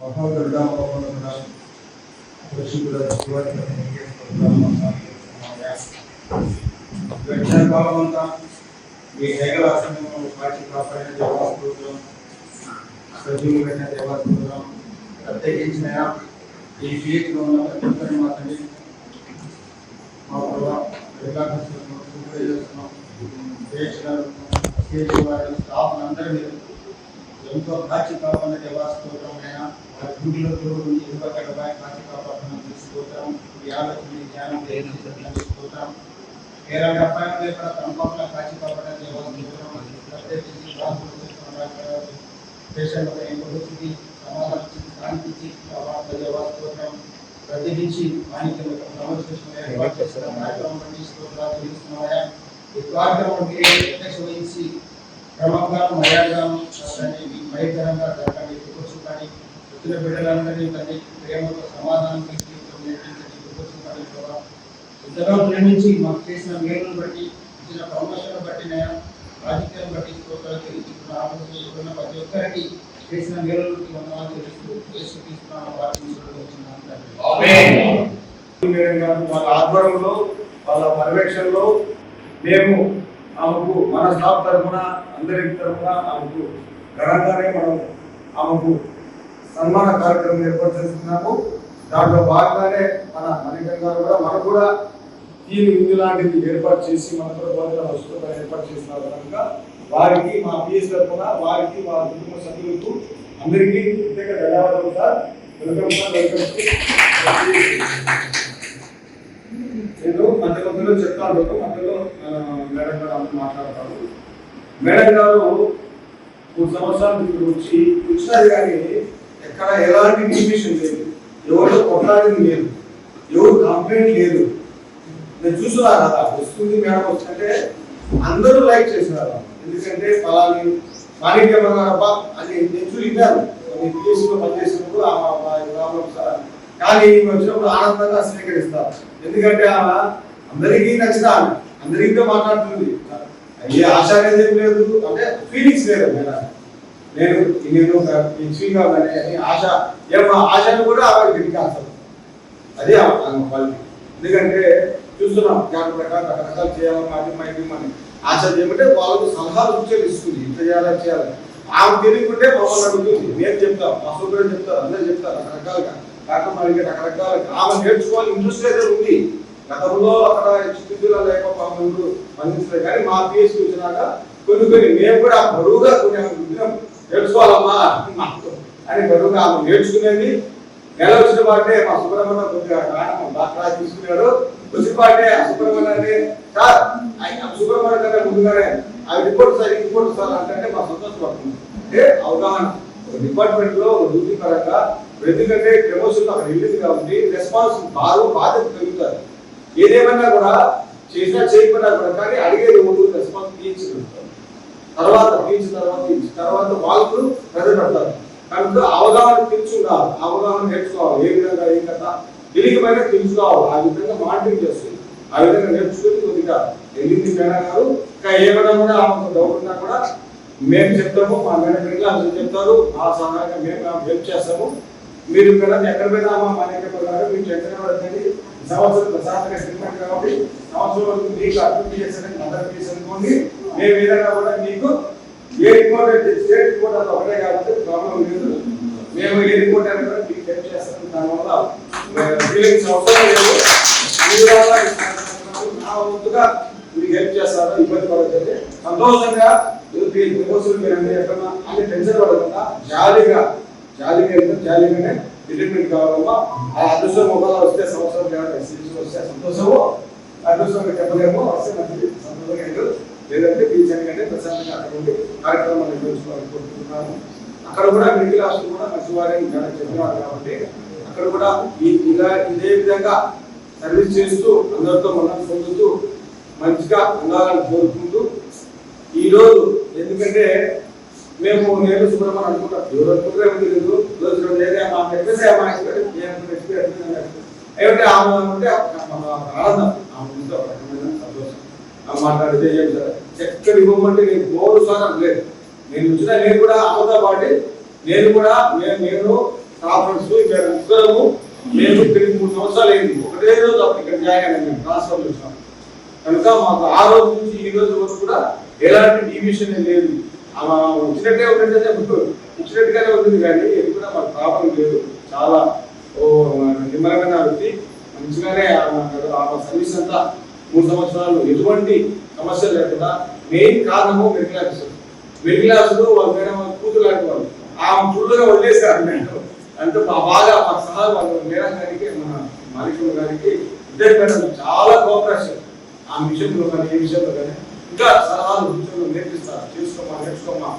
ఈ హేగలాసనము పాటి కాపాడిన దేవాస్తోత్రం సజీవులు పెట్టిన దేవాస్తోత్రం ప్రత్యేకించిన ఈ ఫీజులో ఉన్న ప్రతి ఒక్కరిని మాత్రమే మా ప్రభావ స్టాఫ్ అందరూ ఎంతో కాచి కాపాడిన దేవాస్తోత్రం అయినా వారి డ్యూటీలో ఇరువకడపై కాచి కాపాడుతున్న స్తోత్రం ఈ ఆలోచన జ్ఞానం స్తోత్రం కేరళ అబ్బాయి ఇక్కడ కంపంలో కాచి కాపాడిన దేవాస్తోత్రం ప్రత్యేకించి దేశంలో ఎంతోకి సమాధానం శాంతి దేవాస్తోత్రం ప్రత్యేకించి మాణిక్యంలో ఈ కార్యక్రమానికి అధ్యక్ష వహించి క్రమంగా మర్యాదగాను భయంకరంగా జరగండి కానీ వచ్చిన బిడ్డలందరినీ తల్లి ప్రేమతో సమాధానం ఇంతగా ప్రేమించి మాకు చేసిన మేలును బట్టి ఇచ్చిన ప్రమోషన్ బట్టి రాజకీయాన్ని బట్టి ఇస్తున్న ప్రతి ఒక్కరికి చేసిన మేలుకి వందనాలు తెలుస్తూ తీసుకున్నాను వాళ్ళ ఆధ్వర్యంలో వాళ్ళ పర్యవేక్షణలో మేము ఆమెకు మన స్టాఫ్ తరఫున అందరి తరఫున ఆమెకు ఘనంగానే మనం ఆమెకు సన్మాన కార్యక్రమం ఏర్పాటు చేస్తున్నాము. దాంట్లో భాగంగానే మన మణికంఠ గారు కూడా మనకు కూడా తీరు విందు లాంటిది ఏర్పాటు చేసి మనతో వస్తువులు ఏర్పాటు చేస్తున్నారు కనుక వారికి మా పిఎస్ తరఫున వారికి వారి కుటుంబ సభ్యులకు అందరికీ ప్రత్యేక ధన్యవాదాలు సార్. Welcome sir, welcome. నేను మధ్యలో చెప్తాను, మధ్యలో మేడం గారు అందరూ మాట్లాడతారు. మేడం గారు 3 సంవత్సరాల నుంచి వచ్చినారు కానీ ఎక్కడ ఎలాంటి డిమిషన్ లేదు, ఎవరు కొట్లాడింది లేదు, ఎవరు కంప్లైంట్ లేదు. నేను చూస్తున్నా కదా వస్తుంది మేడం వస్తుంటే అందరూ లైక్ చేసినారు. ఎందుకంటే ఫలాని మాణిక్యమ్మ అని నేను విన్నాను పిఎస్లో పనిచేసినప్పుడు కానీ వచ్చినప్పుడు ఆనందంగా స్వీకరిస్తారు. ఎందుకంటే ఆమె అందరికీ నచ్చిన అందరికీ మాట్లాడుతుంది. ఏ ఆశ అనేది ఏం లేదు, అంటే ఫీలింగ్స్ లేదు మేడం. నేను ఇచ్చిగా అని ఆశ ఏమో ఆశను కూడా ఆమె గెలికాల్సారు. అదే వాళ్ళకి. ఎందుకంటే చూస్తున్నాం ప్రకారం రకరకాలు చేయాలని మైమని ఆశ చేయమంటే వాళ్ళకు సలహాలు సూచనలు ఇస్తుంది, ఇంత చేయాలని చేయాలి. ఆమె తెలియకుంటే మమ్మల్ని అడుగుతుంది, మేము చెప్తాం, మా సూపర్ చెప్తారు, అందరూ చెప్తారు రకరకాలుగా. కాకపోతే రకరకాల ఆమె నేర్చుకోవాలి ఇంట్రెస్ట్ అయితే ఉంది. గతంలో అక్కడ చిత్తూరులో లేకపోతే స్పందించలేదు కానీ మా పిఎస్కి వచ్చినాక కొన్ని మేము కూడా బరువుగా కొన్ని నేర్చుకోవాలమ్మా అని బరువుగా ఆమె నేర్చుకునేది. నెల వచ్చిన పాటే మా సుబ్రహ్మణ్యం కొద్దిగా బాగా తీసుకున్నాడు. వచ్చిన పాటే ఆ సుబ్రహ్మణ్యాన్ని సార్ సుబ్రహ్మణ్యం కంటే ముందుగానే ఆ రిపోర్ట్ సార్ అంటే మా సంతోషపడుతుంది. అంటే అవగాహన డిపార్ట్మెంట్ లో డ్యూటీ పరంగా ఎందుకంటే ప్రమోషన్ అక్కడ వెళ్ళింది కాబట్టి రెస్పాన్స్ బాధ్యత పెరుగుతారు. ఏదేమన్నా కూడా చేసినా చేయకుండా కూడా కానీ అడిగేది రెస్పాన్స్ తీర్చిన తర్వాత వాళ్ళు ప్రజలు పెడతారు. కనుక అవగాహన తెలుసుకుంటారు, అవగాహన నేర్చుకోవాలి. ఏ విధంగా ఏ కథ తెలియకపోయినా తెలుసుకోవాలి. ఆ విధంగా మానిటరింగ్ చేస్తుంది. ఆ విధంగా నేర్చుకుని కొద్దిగా వెళ్ళింది మేడం గారు. ఇంకా ఏమైనా కూడా డౌట్ ఉన్నా కూడా మేము చెప్తాము, మా మేడం చెప్తారు, ఆ సహాయంగా మేము హెల్ప్ చేస్తాము. మీరు ఎక్కడ పోయినా మా గారు మీరు చెప్తున్న పడుతుంది. సంవత్సరం ప్రశాంతంగా ట్రీట్మెంట్ కాబట్టి సంవత్సరం మీకు అభివృద్ధి చేస్తారని మద్దతు తీసుకోండి. మేము ఏదైనా కూడా మీకు ఏ రిపోర్ట్ స్టేట్ రిపోర్ట్ అది ఒకటే కాబట్టి ప్రాబ్లం లేదు. మేము ఏ రిపోర్ట్ అయినా కూడా మీకు హెల్ప్ చేస్తాం. దానివల్ల ఫీలింగ్స్ అవసరం లేదు. నా వంతుగా మీకు హెల్ప్ చేస్తారు. ఇబ్బంది పడకపోతే సంతోషంగా మీరు ఎక్కడన్నా అంటే టెన్షన్ పడకుండా జాలీగానే ట్రీట్మెంట్ కావాలమ్మా. ఆ అదృష్టం మొబైల్ వస్తే సంవత్సరం వస్తే సంతోషము, అదృష్టంగా చెప్పలేము, వస్తే మంచిది సంతోషంగా. లేదంటే టీచర్ కంటే ప్రశాంతంగా అక్కడ ఉండి కార్యక్రమాలు నిర్వహించుకోవాలనుకుంటున్నాను. అక్కడ కూడా మెడికల్ హాస్పిటల్ కూడా మంచివారే చెప్పినారు కాబట్టి అక్కడ కూడా ఇదే విధంగా సర్వీస్ చేస్తూ అందరితో మనం పొందుతూ మంచిగా ఉండాలని కోరుకుంటూ ఈరోజు ఎందుకంటే మేము నేను సుబ్రహ్మణ్యం అనుకుంటాం ఎవరు అనుకుంటారు తెలియదు. ఏమంటే ఆమె అంటే ఆనందం, సంతోషం మాట్లాడితే చక్కగా ఇవ్వమంటే నేను 3 సార్లు లేదు. నేను వచ్చినా నేను కూడా ఆమెతో పాటు నేను కాన్ఫరెన్స్ ఇక్కడ ముగ్గురము మేము ఇక్కడికి 3 సంవత్సరాలు అయింది. ఒకటే రోజు అప్పుడు ఇక్కడ జాయిన్ అయినా మేము ట్రాన్స్ఫర్ వచ్చాము. కనుక మాకు ఆ రోజు నుంచి ఈ రోజు వరకు కూడా ఎలాంటి డివిషన్ లేదు. వచ్చినట్టే వచ్చినట్టుగానే ఉంటుంది కానీ ఇది కూడా మాకు ప్రాబ్లం లేదు. చాలా నిమ్మలమైన వ్యక్తి, మంచిగానే ఆ సర్వీస్ అంతా 3 సంవత్సరాలు ఎటువంటి సమస్యలు లేకుండా. మెయిన్ కారణము మిడిల్ క్లాసులు వాళ్ళ మేడం కూతురు లాంటి వాళ్ళు ఆమె ఫుల్గా వదిలేశారు. నేను అంటే బాగా మా సలహా వాళ్ళ మేడం గారికి మన మాలికమ్మ గారికి ఇద్దరు మేడం చాలా కోఆపరేషన్ ఆ విషయంలో కానీ ఏ విషయంలో కానీ ఇంకా సలహాలు సూచనలు నేర్పిస్తారు. నేర్చుకోమా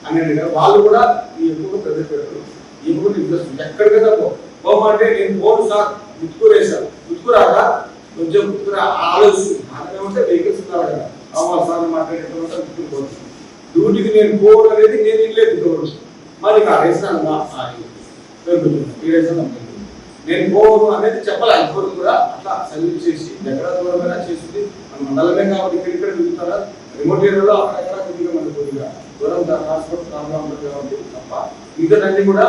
అనేది వాళ్ళు కూడా ఈ ఎక్కువ పెద్ద పెట్టరు. ఈ కూడా ఇంట్రెస్ట్ ఎక్కడికైనా పోమంటే నేను పోను సార్ గుర్తుకురాగా కొంచెం ఆలోచిస్తుంటే వెహికల్స్ ఉన్నారు కదా అవ్వాలి సార్ మాట్లాడేటప్పుడు గుర్తుకుపోతుంది. డ్యూటీకి నేను పోవడం అనేది నేను ఇల్లేదు మరి ఆ రేసాను నేను పోవడం అనేది చెప్పాలి. ఎవరు కూడా అట్లా సర్వీస్ చేసి ఎక్కడ దూరమైనా చేసింది మన మండలమే కాబట్టి ఇక్కడ తిరుగుతారా రిమోట్ ఏరియాలో అక్కడెక్కడ కొద్దిగా దూరం ట్రాన్స్పోర్ట్ ప్రాబ్లం ఉంటుంది కాబట్టి తప్ప మిగతాన్ని కూడా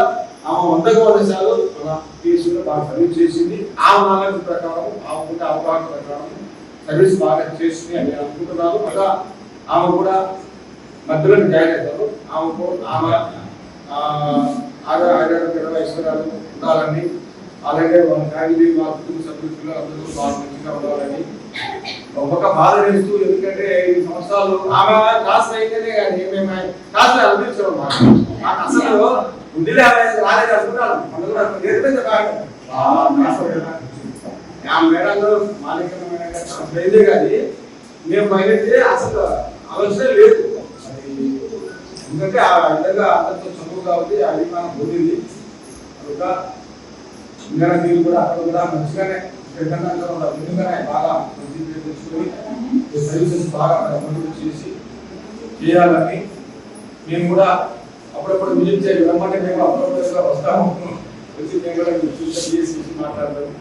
ఆమె 100కు 100% మన కేసులో బాగా సర్వీస్ చేసింది. ఆమె నాలెడ్జ్ ప్రకారం ఆమెకుంటే అవగాహన ప్రకారం సర్వీస్ బాగా చేసింది అని అనుకుంటున్నాను. మళ్ళా ఆమె కూడా మధ్యలో జాయిన్ అవుతారు. ఆమె ఆరోగ్య ఐశ్వర్యాలు ఉండాలని, అలాగే వాళ్ళ ఫ్యామిలీ వాళ్ళ కుటుంబ సభ్యులు అందరూ బాగా మంచిగా ఉండాలని ఒక్కొక్క బాధ వేస్తూ. ఎందుకంటే ఈ సంవత్సరాలు ఆమె క్లాస్ అయితేనే కానీ మేము క్లాస్ అందించాము. మాకు అసలు ఉండిలే రాలేదు అనుకున్నాను. మేడం గారు మాలికమ్మ మేడం గారు అయితే కానీ మేము బయలుదే అసలు ఆలోచన లేదు. అది ఎందుకంటే ఆ విధంగా అందరితో చదువు కాబట్టి ఆ అభిమానం పొందింది. కనుక ఇంకా మీరు కూడా అక్కడ కూడా మంచిగానే ముందుగానే బాగా మంచి తెచ్చుకొని సర్వీసెస్ బాగా చేసి చేయాలని మేము కూడా అప్పుడప్పుడు విజిట్ చేయాలి. రమ్మంటే మేము అప్పుడప్పుడు వస్తాము, వచ్చి మేము కూడా చేసి మాట్లాడతాము.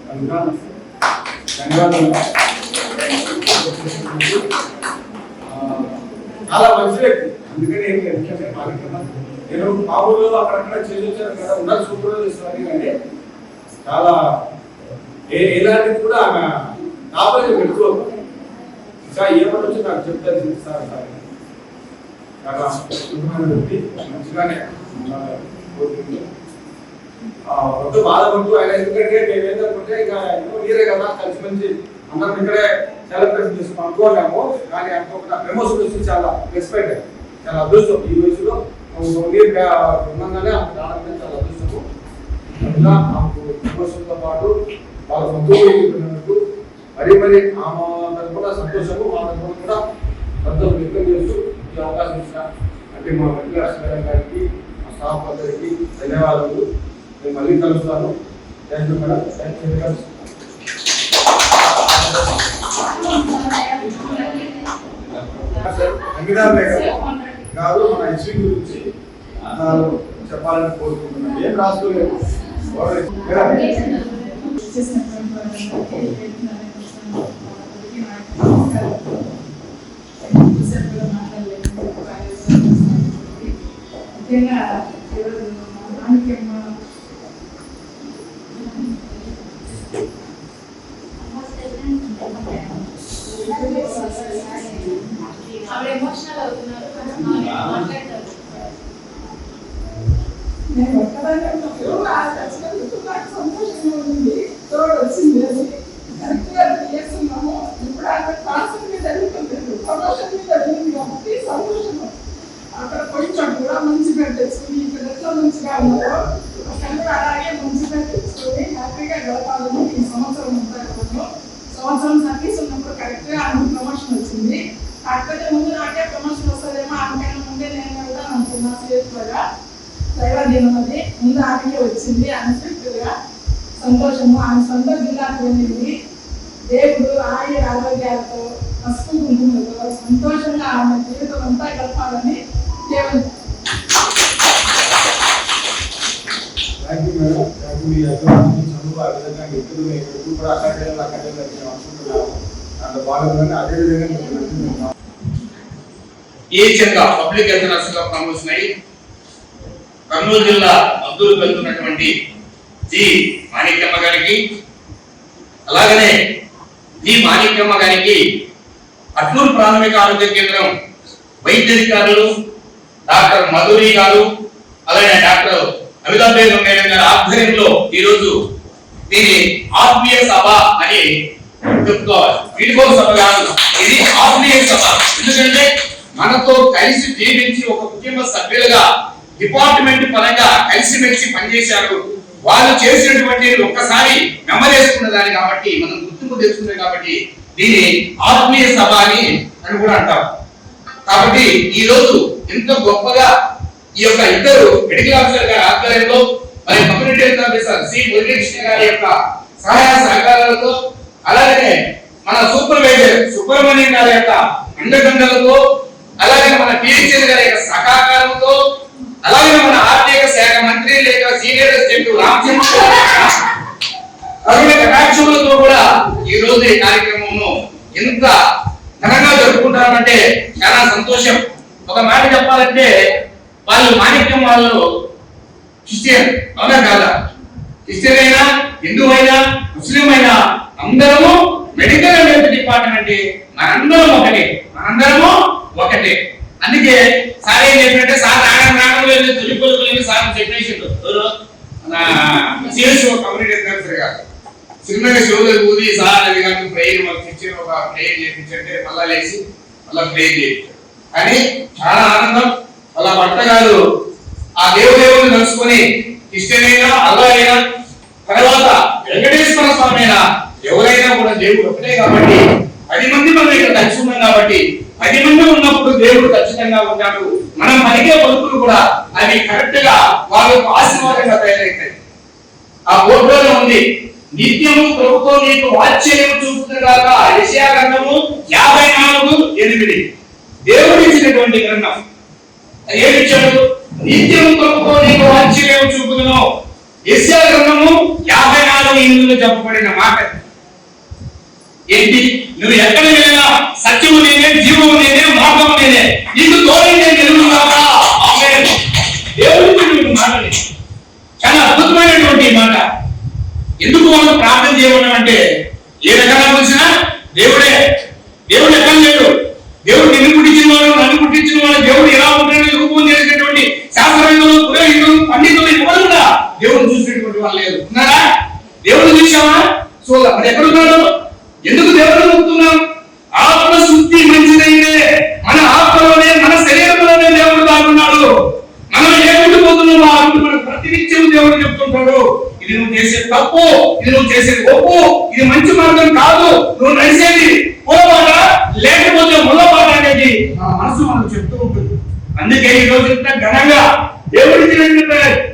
కనుక ధన్యవాదాలు. చాలా మంచి వ్యక్తి. అందుకని నేను మామూలు అక్కడక్కడ చేసి వచ్చాను కదా ఉన్నారు సూపర్వైజర్ కానీ చాలా ఎలాంటిది కూడా ఆమె నాపై పెట్టుకోదు. ఇంకా ఏమనొచ్చు నాకు చెప్తాను సార్ చాలా వ్యక్తి మంచిగానే కోరుతుంది. కొత్త బాధపడుతూ ఆయన ఎందుకంటే మేము ఏంటంటే ఇక మీరే కదా కలిసి మంచి అందరం ఇక్కడే సెలబ్రేషన్ చేసుకుని అనుకోలేము. కానీ అనుకోకుండా ప్రమోషన్ వచ్చి చాలా రెస్పెక్ట్, చాలా అదృష్టం. ఈ వయసులో ఉండగానే ఆమెకు రావడం చాలా అదృష్టము. ఇలా ఆమెకు ప్రమోషన్తో పాటు వాళ్ళ సంతోషించినందుకు మరి ఆమె తరఫున సంతోషము, మా తరఫున కూడా సంతోషం వ్యక్తం చేస్తూ ఈ అవకాశం ఇచ్చిన అంటే మా వెంకటేశ్వర గారికి, మా స్టాఫ్ అందరికి ధన్యవాదాలు. నేను మళ్ళీ కలుస్తాను. Thank you madam. Thank you very much. గారు మన హిస్టరీ గురించి చెప్పాలని కోరుకుంటున్నాను. ఏం రాసుకోలేదు. నేను ఒక్కదాన్ని నాకు సంతోషంగా ఉంది. తోడు వచ్చింది అది కరెక్ట్గా చేస్తున్నాము. ఇప్పుడు అక్కడ ట్రాన్స్ఫర్ మీద జరుగుతుంది, ప్రమోషన్ మీద జరిగింది కాబట్టి సంతోషం. అక్కడ పోయినప్పుడు కూడా మంచి పేరు తెచ్చుకుని ఇక్కడ ఎట్లా మంచిగా ఉన్నారో అక్కడ అలాగే మంచి పేరు తెచ్చుకొని హ్యాపీగా గడపాలని ఈ సంవత్సరం ఉంటాను. సంవత్సరం సర్వీస్ ఉన్నప్పుడు కరెక్ట్గా ఆమె ప్రమోషన్ వచ్చింది. కాకపోతే ముందు నాకే ప్రమోషన్ వస్తుందేమో ఆమెకైనా ముందే నేను కూడా అనుకున్నా సేఫ్గా దైవాధీనం అది ముందు ఆమెకే వచ్చింది. అన్స్పెక్టెడ్గా సంతోషము. ఆమె సొంత జిల్లాకు వెళ్ళింది. దేవుడు ఆయుర ఆరోగ్యాలతో పసుపు కుంకుమలతో సంతోషంగా ఆమె జీవితం అంతా గడపాలని దేవుడు. చదువు ఆ విధంగా ఎప్పుడు కూడా అక్కడ అనుకుంటున్నాము. అంత బాగా అదే విధంగా ఈ విధంగా పబ్లిక్ హెల్త్ నర్సుగా ప్రమోషన్ అయ్యి కర్నూలు జిల్లా మద్దూరు వెళ్తున్నటువంటి జి మాణిక్యమ్మ గారికి, అలాగనే జి మాణిక్యమ్మ గారికి అట్లూరు ప్రాథమిక ఆరోగ్య కేంద్రం వైద్యాధికారులు డాక్టర్ మధురి గారు, అలాగే డాక్టర్ అమితా బేగం మేడం గారి ఆధ్వర్యంలో ఈరోజు దీని ఆత్మీయ సభ అని చెప్పుకోవాలి. వీడికో సభ కాదు, ఇది ఆత్మీయ సభ. ఎందుకంటే మనతో కలిసి జీవించి ఒక కుటుంబ సభ్యులుగా డిపార్ట్మెంట్ పరంగా కలిసిమెలిసి పనిచేశారు. వాళ్ళు చేసినటువంటి ఒక్కసారి నెమ్మదేసుకున్నదాన్ని కాబట్టి మనం గుర్తింపు తెచ్చుకున్నది కాబట్టి దీని ఆత్మీయ సభ అని కూడా అంటారు. కాబట్టి ఈ రోజు ఎంతో గొప్పగా ఈ యొక్క ఇద్దరు మెడికల్ ఆఫీసర్ గారి ఆధ్వర్యంలో మరి community health officer C Muralikrishna గారి యొక్క సహాయ సహకారాలతో, అలాగే మన సూపర్వైజర్ సుబ్రహ్మణ్యం గారి యొక్క అండదండలతో, అలాగే మన పిహెచ్ఎల్ గారి యొక్క సహకారంతో, అలాగే మన ఆర్థిక శాఖ మంత్రి లేక సీనియర్ అసిస్టెంట్ రామచంద్ర కటాక్షములతో కూడా ఈ రోజు ఈ కార్యక్రమము ఎంత ఘనంగా జరుపుకుంటామంటే చాలా సంతోషం. ఒక మాట చెప్పాలంటే వాళ్ళు మాణిక్యం వాళ్ళు క్రిస్టియన్, అవునా కాదా? క్రిస్టియన్ అయినా, హిందూ అయినా, ముస్లిం అయినా అందరము మెడికల్ అండ్ హెల్త్ డిపార్ట్మెంట్ మనందరం ఒకటే. అందుకే సార్ ఏం చెప్పినట్టే సార్ రాగం తొలిపొలుగులని సార్ చెప్పేసిండు. కమ్యూనిటీ హెల్త్ గారు చిన్నగా షోదరు ఊది సార్ అది కానీ ప్రేయర్ మాకు ఇచ్చి ఒక ప్రేయర్ చేయించంటే మళ్ళా లేచి మళ్ళా ప్రేయర్ చేయించారు. కానీ చాలా ఆనందం. వాళ్ళ భర్త గారు ఆ దేవుని కలుసుకొని ఇష్టమైనా అల్లాయినా తర్వాత వెంకటేశ్వర స్వామి అయినా ఎవరైనా కూడా దేవుడు ఒకటే కాబట్టి 10 మంది మనం ఇక్కడ కలిసి ఉన్నాం కాబట్టి 10 మంది ఉన్నప్పుడు దేవుడు ఖచ్చితంగా ఉంటాడు. మనం పలికే పలుకులు కూడా అవి కరెక్ట్ గా వాళ్ళకు ఆశీర్వాదంగా తయారవుతాయి. ఆ బోర్డులో ఉంది, నిత్యము ప్రభుతో నీకు వాత్సల్యం చూపుతుండగా. యెషయా గ్రంథము 54:8 దేవుడు ఇచ్చినటువంటి గ్రంథం. ఏమిచ్చాడు? నిత్యము ప్రభుతో నీకు వాత్సల్యం చూపుదును. యెషయా గ్రంథము 54:8 చెప్పబడిన మాట ఏంటి? నువ్వు ఎక్కడ వెళ్ళినా సత్యము నేనే, జీవము నేనే, మార్గము నేనే, నీకు తోడై నేను ఎదురుగాక. ఆమేన్. దేవుడి మాటని చాలా అద్భుతమైనటువంటి మాట. ఎందుకు మనం ప్రార్థన చేయమన్నామంటే ఏ రకంగా వచ్చినా దేవుడు ఎక్కడ లేడు. దేవుడు నిన్ను పుట్టించిన వాడు, నన్ను పుట్టించిన వాడు, దేవుడు ఎలా ఉంటాడో రూపం చేసినటువంటి శాస్త్రజ్ఞులు, పురోహితులు, పండితులు ఎవరు కూడా దేవుడు చూసినటువంటి వాళ్ళు లేరు. ఉన్నారా? దేవుడు చూసావా? చూడాలి. మరి ఎక్కడున్నాడు? ఎందుకు దేవుడు నమ్ముతున్నాం? ఆత్మ శుద్ధి మంచిదైతే మన ఆత్మలోనే, మన శరీరంలోనే దేవుడు దాగున్నాడు. మనం ఏమిటిపోతున్నాం ఆ ఆత్మ ప్రతినిత్యం దేవుడు చెప్తుంటాడు, ఇది నువ్వు చేసే తప్పు, ఇది నువ్వు చేసేది ఒప్పు, ఇది మంచి మార్గం కాదు, నువ్వు నడిచేది పోవాట లేకపోతే ముళ్ళబాట అనేది మన మనసు మనం చెప్తూ ఉంటుంది. అందుకే ఈ రోజు ఇంత ఘనంగా దేవుడికి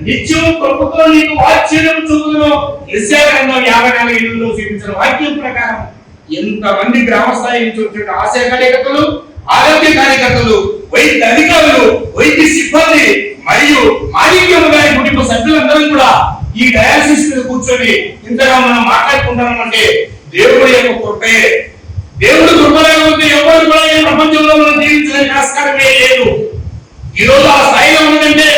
నిత్యం ప్రభుత్వం నీకు వాత్సల్యం చూపుదును. యెషయా గ్రంథం 54:8 చూపించిన వాక్యం ప్రకారం ఎంతమంది గ్రామ స్థాయి నుంచి వచ్చిన ఆశయ కార్యకర్తలు, ఆరోగ్య కార్యకర్తలు, వైద్య అధికారులు, వైద్య సిబ్బంది మరియు మాణిక్యమ్మ గారి కుటుంబ సభ్యులందరూ కూడా ఈ డయాలసిస్ మీద కూర్చొని ఇంతగా మనం మాట్లాడుకుంటామంటే దేవుడి యొక్క కృపే. దేవుడు కృప లేకపోతే ఎవరు కూడా ఈ ప్రపంచంలో మనం జీవించడానికి ఆస్కారమే లేదు. ఈ రోజు ఆ స్థాయిలో ఉన్నదంటే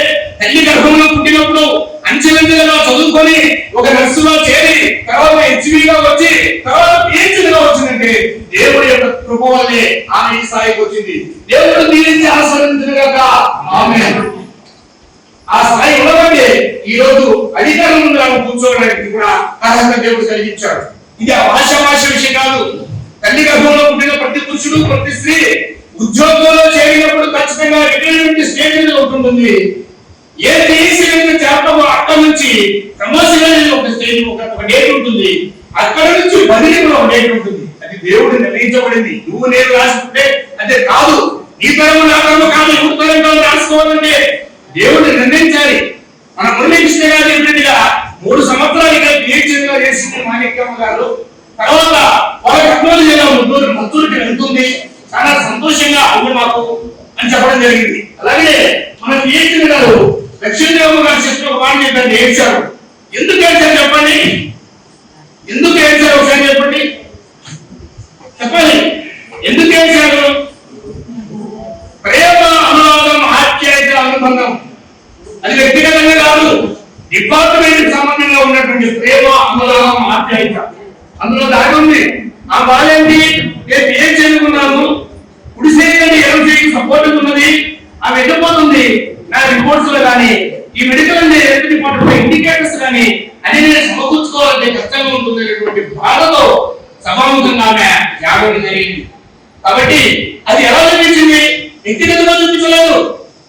తల్లి గర్భంలో పుట్టినప్పుడు అంచెలంచెలుగా చదువుకొని ఒక నర్సులో చేరి తర్వాత హెచ్బీగా వచ్చి తర్వాత పిహెచ్డీగా వచ్చిందంటే దేవుడి యొక్క కృప వల్లే ఆమె ఈ స్థాయికి వచ్చింది. దేవుడు దీనిని ఆశీర్వదించుగాక. ఆమేన్. ఆ స్థాయి ఉన్నదంటే ఈ రోజు అధికారం ముందు ఆమె కూర్చోవడానికి కూడా అర్హత దేవుడు కలిగించాడు. ఇది ఆశామాష విషయం కాదు. తల్లి గర్భంలో పుట్టిన ప్రతి పురుషుడు, ప్రతి స్త్రీ ఉద్యోగంలో చేరినప్పుడు ఖచ్చితంగా రిటైర్మెంట్ స్టేజ్ మీద ఉంటుంది. ఏ టీసీ చేరటమో అక్కడ నుంచి ప్రమోషన్ ఒక స్టేజ్, ఒక డేట్ ఉంటుంది. అక్కడ నుంచి బదిలీ కూడా ఒక డేట్ ఉంటుంది. అది దేవుడు నిర్ణయించబడింది. నువ్వు నేను రాసుకుంటే అదే కాదు, నీ తరము నా తరము కాదు, ఎవరి తరం కాదు రాసుకోవాలంటే దేవుడు నిర్ణయించాలి. మన మురళీకృష్ణ గారు చెప్పినట్టుగా 3 సంవత్సరాలు ఇక్కడ పిహెచ్డీగా చేసింది మాణిక్యమ్మ గారు. తర్వాత వాళ్ళ కర్నూలు జిల్లా మద్దూరుకి వెళ్తుంది. చాలా సంతోషంగా ఉంది మాకు అని చెప్పడం జరిగింది. అలాగే మన పిహెచ్డీ గారు లక్ష్మీదేవమ్మ గారు చెప్పిన ఒక మాట చెప్పండి, ఏడ్చారు. ఎందుకు ఏడ్చారు చెప్పండి? ఎందుకు ఏడ్చారు ఒకసారి చెప్పండి, చెప్పండి. ఎందుకు ఏడ్చారు? ప్రేమ, అనురాగం, ఆప్యాయత, అనుబంధం అది వ్యక్తిగత డిపార్ట్మెంట్ సంబంధంగా ఉన్నటువంటి ప్రేమ, అనురాగం, ఆప్యాయత అందులో దాగి ఉంది. ఆ బాలేంటి, నేను ఏం చదువుకున్నాను, కుడి చేయని ఎడమ చేయకి సపోర్ట్ ఉన్నది, ఆమె వెళ్ళిపోతుంది. నా రిపోర్ట్స్ లో కానీ ఈ medical and health department indicators కానీ అని నేను సమకూర్చుకోవాలంటే కష్టంగా ఉంటుంది అనేటువంటి బాధతో సభాముఖంగా ఆమె త్యాగం జరిగింది. కాబట్టి అది ఎలా చూపించింది? వ్యక్తిగతంగా చూపించలేదు,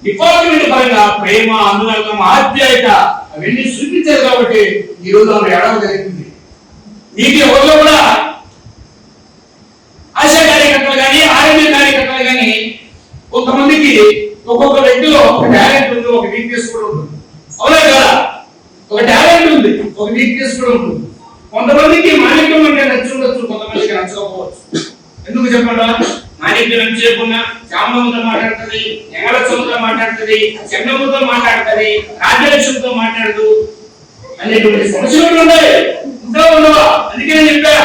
డిపార్ట్మెంట్ పరంగా ప్రేమ, అనురాగం, ఆప్యాయత అవన్నీ చూపించారు. కాబట్టి ఈ రోజు ఆమె ఏడవ జరిగింది. మీకు ఎవరిలో కూడా ఆశా కార్యకర్తలు కానీ ఆరోగ్య కార్యకర్తలు కానీ కొంతమందికి ఒక్కొక్క వ్యక్తిలో ఒక టాలెంట్ ఉంది, ఒక వీక్నెస్ కూడా ఉంటుంది. అవునా కదా? ఒక టాలెంట్ ఉంది, ఒక వీక్నెస్ కూడా ఉంటుంది. కొంతమందికి మాణిక్యం అంటే నచ్చి ఉండొచ్చు, కొంతమందికి నచ్చకపోవచ్చు. ఎందుకు చెప్పండి? మాణిక్యం నచ్చి చెప్పకుండా చామలతో మాట్లాడుతుంది, ఎంగళత్వంతో మాట్లాడుతుంది, చెన్నముతో మాట్లాడుతుంది, రాజ్యలక్ష్మితో మాట్లాడదు అనేటువంటి సమస్యలు ఉన్నాయి. ఉండవా? అందుకే నేను చెప్పా,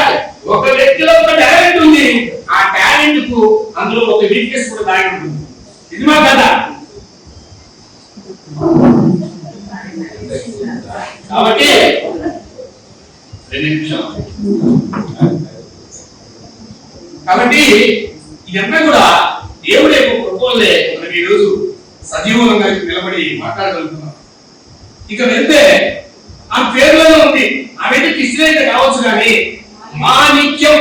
ఒక వ్యక్తిలో ఒక టాలెంట్ ఉంది, ఆ టాలెంట్ కు అందులో ఒక వీక్నెస్ కూడా దాగి ఉంటుంది. ఇది మా కథ. కాబట్టి 2 నిమిషాలు. కాబట్టి ఇదంతా కూడా దేవుడి యొక్క కృపవల్లే మనం ఈ రోజు సజీవంగా నిలబడి మాట్లాడగలుగుతున్నాం. ఇక వెళ్తే ఆ పేర్లలో ఉంది, ఆమె క్రిస్టియన్ కావచ్చు కానీ మాణిక్యం,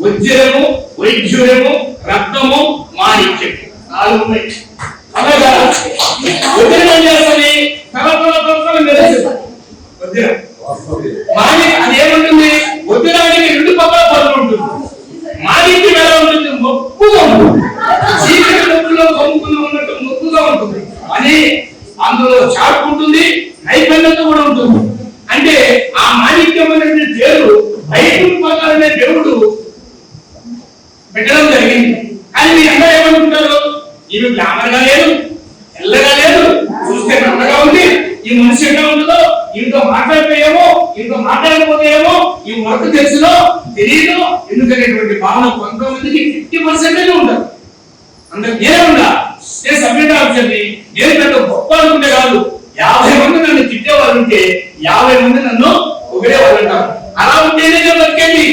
వజ్రము, వైద్యురము, రత్నము, మాణిక్యం 4 ఉన్నాయి. అలాగా వజ్రం ఏం చేస్తుంది? తలతల మెరుస్తుంది. వజ్రం మాణిక్యం అది ఏముంటుంది? వజ్రానికి 2 పక్కల పదులు ఉంటుంది. మాణిక్యం ఎలా ఉంటుంది? మొప్పుగా ఉంటుంది. చీకటి మొప్పులో కొమ్ముకుని ఉన్నట్టు మొప్పుగా ఉంటుంది. అని అందులో చాటు ఉంటుంది, నైపుణ్యత కూడా ఉంటుంది. అంటే ఆ మాణిక్యం అనే పేరు బైబిల్ ప్రకారమే దేవుడు పెట్టడం జరిగింది. కానీ మీరు అందరూ ఏమనుకుంటారు? ఈమె గ్లామర్ గా లేదు, ఎల్లగా లేదు, చూస్తే నల్లగా ఉంది, ఈ మనిషి ఎట్లా ఉంటుందో, ఇంకో మాట్లాడిపోయేమో, ఇంకో మాట్లాడకపోతేమో, ఈ వర్క్ తెలుసులో తెలియదు ఎందుకనేటువంటి భావన కొంతమందికి 50% ఉంటారు. అందరికి నేనుండా, నేను సబ్జెక్ట్ ఆఫీసర్ని, నేను పెద్ద గొప్ప అనుకుంటే కాదు, 50 మంది నన్ను తిట్టేవాళ్ళు ఉంటే 50 మంది నన్ను పొగిడేవాళ్ళు అంటారు. అలా ఉంటేనే నేను బతికేది.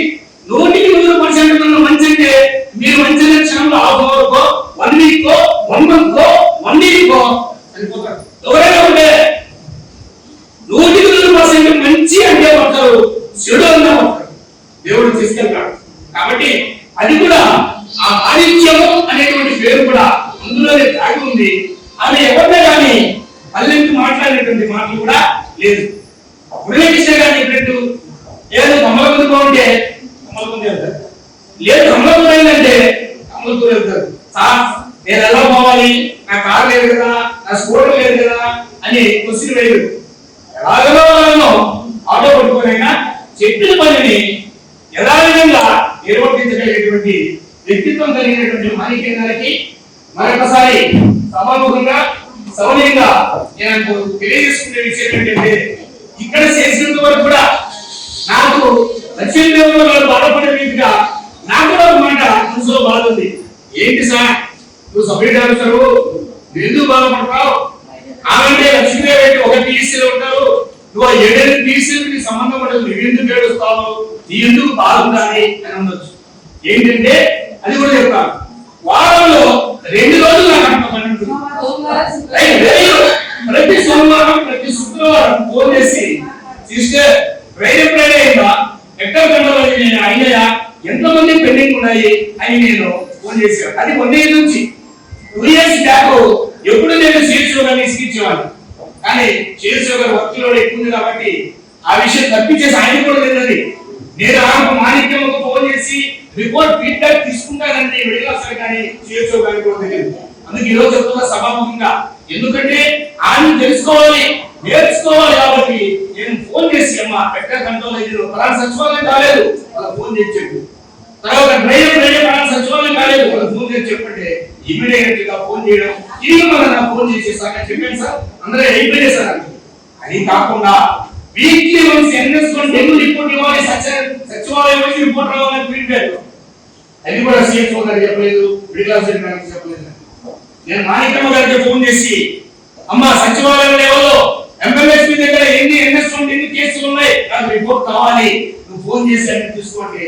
100% నన్ను మంచి అంటే మీరు మంచి లక్షణంలో హాఫ్ అవర్కో, 1 వీక్కో, 1 మంత్కో, 1 వీక్కో చనిపోతారు. ఎవరైనా ఉంటే 100% మంచి అంటే పడతారు, చెడు అన్నా పడతారు. దేవుడు తీసుకెళ్తాడు. కాబట్టి అది కూడా ఆ మాణిక్యము అనేటువంటి పేరు కూడా అందులోనే దాగి ఉంది. ఆమె ఎవరినే కానీ పల్లెంకి మాట్లాడేటువంటి మాటలు కూడా లేదు. మురళీకృష్ణ గారు చెప్పినట్టు ఏదో కమలకుంది బాగుంటే కమలకుంది వెళ్తారు, లేదు కమలకుంది అయిందంటే కమలకుంది వెళ్తారు. సార్ నేను ఎలా పోవాలి, నా కారు లేదు కదా, నా స్కూటర్ లేదు కదా అని క్వశ్చన్ వేయదు. ఎలాగో ఆటో పట్టుకోనైనా చెప్పిన పనిని యథావిధంగా నిర్వర్తించగలిగేటువంటి వ్యక్తిత్వం కలిగినటువంటి మాణిక్యం గారికి మరొకసారి సభాముఖంగా సౌనీయంగా నేను తెలియజేసుకునే విషయం ఏంటంటే, ఇక్కడ చేసినంత వరకు కూడా నాకు లక్ష్మీదేవుడు గారు బాధపడే రీతిగా నాకు కూడా ఒక మాట మనసులో బాధ ఉంది. ఏంటి సార్, నువ్వు సబ్జెక్ట్ ఆఫీసరు, నువ్వు ఎందుకు బాధపడతావు? ఆమె లక్ష్మీదేవి అయితే ఒక టీసీలో ఉంటారు, నువ్వు 7 టీసీలకి సంబంధం పడదు, నువ్వు ఎందుకు ఏడుస్తావు, నీ ఎందుకు బాగుండాలి అని ఉండొచ్చు. ఏంటంటే అది కూడా చెప్తాను, వారంలో 2 రోజులు నాకు అంత పని ఉంటుంది. ప్రతి సోమవారం ప్రతి శుక్రవారం ఫోన్ చేసి సిస్టర్ ఫ్రైడే అయిందా, ఎక్కడ అయినాయా, ఎంతమంది పెండింగ్ ఉన్నాయి అని నేను ఫోన్ చేశాను. అది 1 year నుంచి 2 years బ్యాక్ ఎప్పుడు నేను సీఎస్ఓ గారిని ఇసుకిచ్చేవాడిని. కానీ సీఎస్ఓ గారు వర్క్ లోడ్ ఎక్కువ ఉంది కాబట్టి ఆ విషయం తప్పించేసి ఆయన కూడా తెలియదు. నేను ఆమెకు మాణిక్యముకు ఫోన్ చేసి రిపోర్ట్ ఫీడ్బ్యాక్ తీసుకుంటానండి వెళ్ళాలి, కానీ సీఎస్ఓ గారికి కూడా తెలియదు. అందుకే ఈ రోజు చెప్తున్నా సభాముఖంగా, ఎందుకంటే ఆమె తెలుసుకోవాలి, నేర్చుకోవాలి. కాబట్టి నేను ఫోన్ చేసి అమ్మ పెట్ట కంట్రోల్ అయ్యారు, పలానా సచివాలయం కాలేదు వాళ్ళకి ఫోన్ చేసి చెప్పు, తర్వాత డ్రైవర్ పలానా సచివాలయం కాలేదు వాళ్ళకి ఫోన్ చేసి చెప్పండి. ఇమీడియట్ గా ఫోన్ చేయడం, తిరిగి మన ఫోన్ చేసేసాక చెప్పాను సార్ అందరూ అయిపోయింది సార్. అది కాకుండా వీక్లీ వన్స్ ఎన్ఎస్1 రిపోర్ట్ ఇవ్వాలి, సచివాలయం వచ్చి రిపోర్ట్ రావాలని ఫీడ్బ్యాక్, అది కూడా సీఎంఓ గారు చెప్పలేదు, మిడిల్ ఆఫీసర్ గారికి చెప్పలేదు. నేను మాణిక్యమ్మ గారికి ఫోన్ చేసి, అమ్మ సచివాలయం లెవెల్లో ఎంఎల్ఎస్పీ దగ్గర ఎన్ని ఎన్ని కేసులు ఉన్నాయి, నాకు రిపోర్ట్ కావాలి, నువ్వు ఫోన్ చేసి అన్ని తీసుకోండి.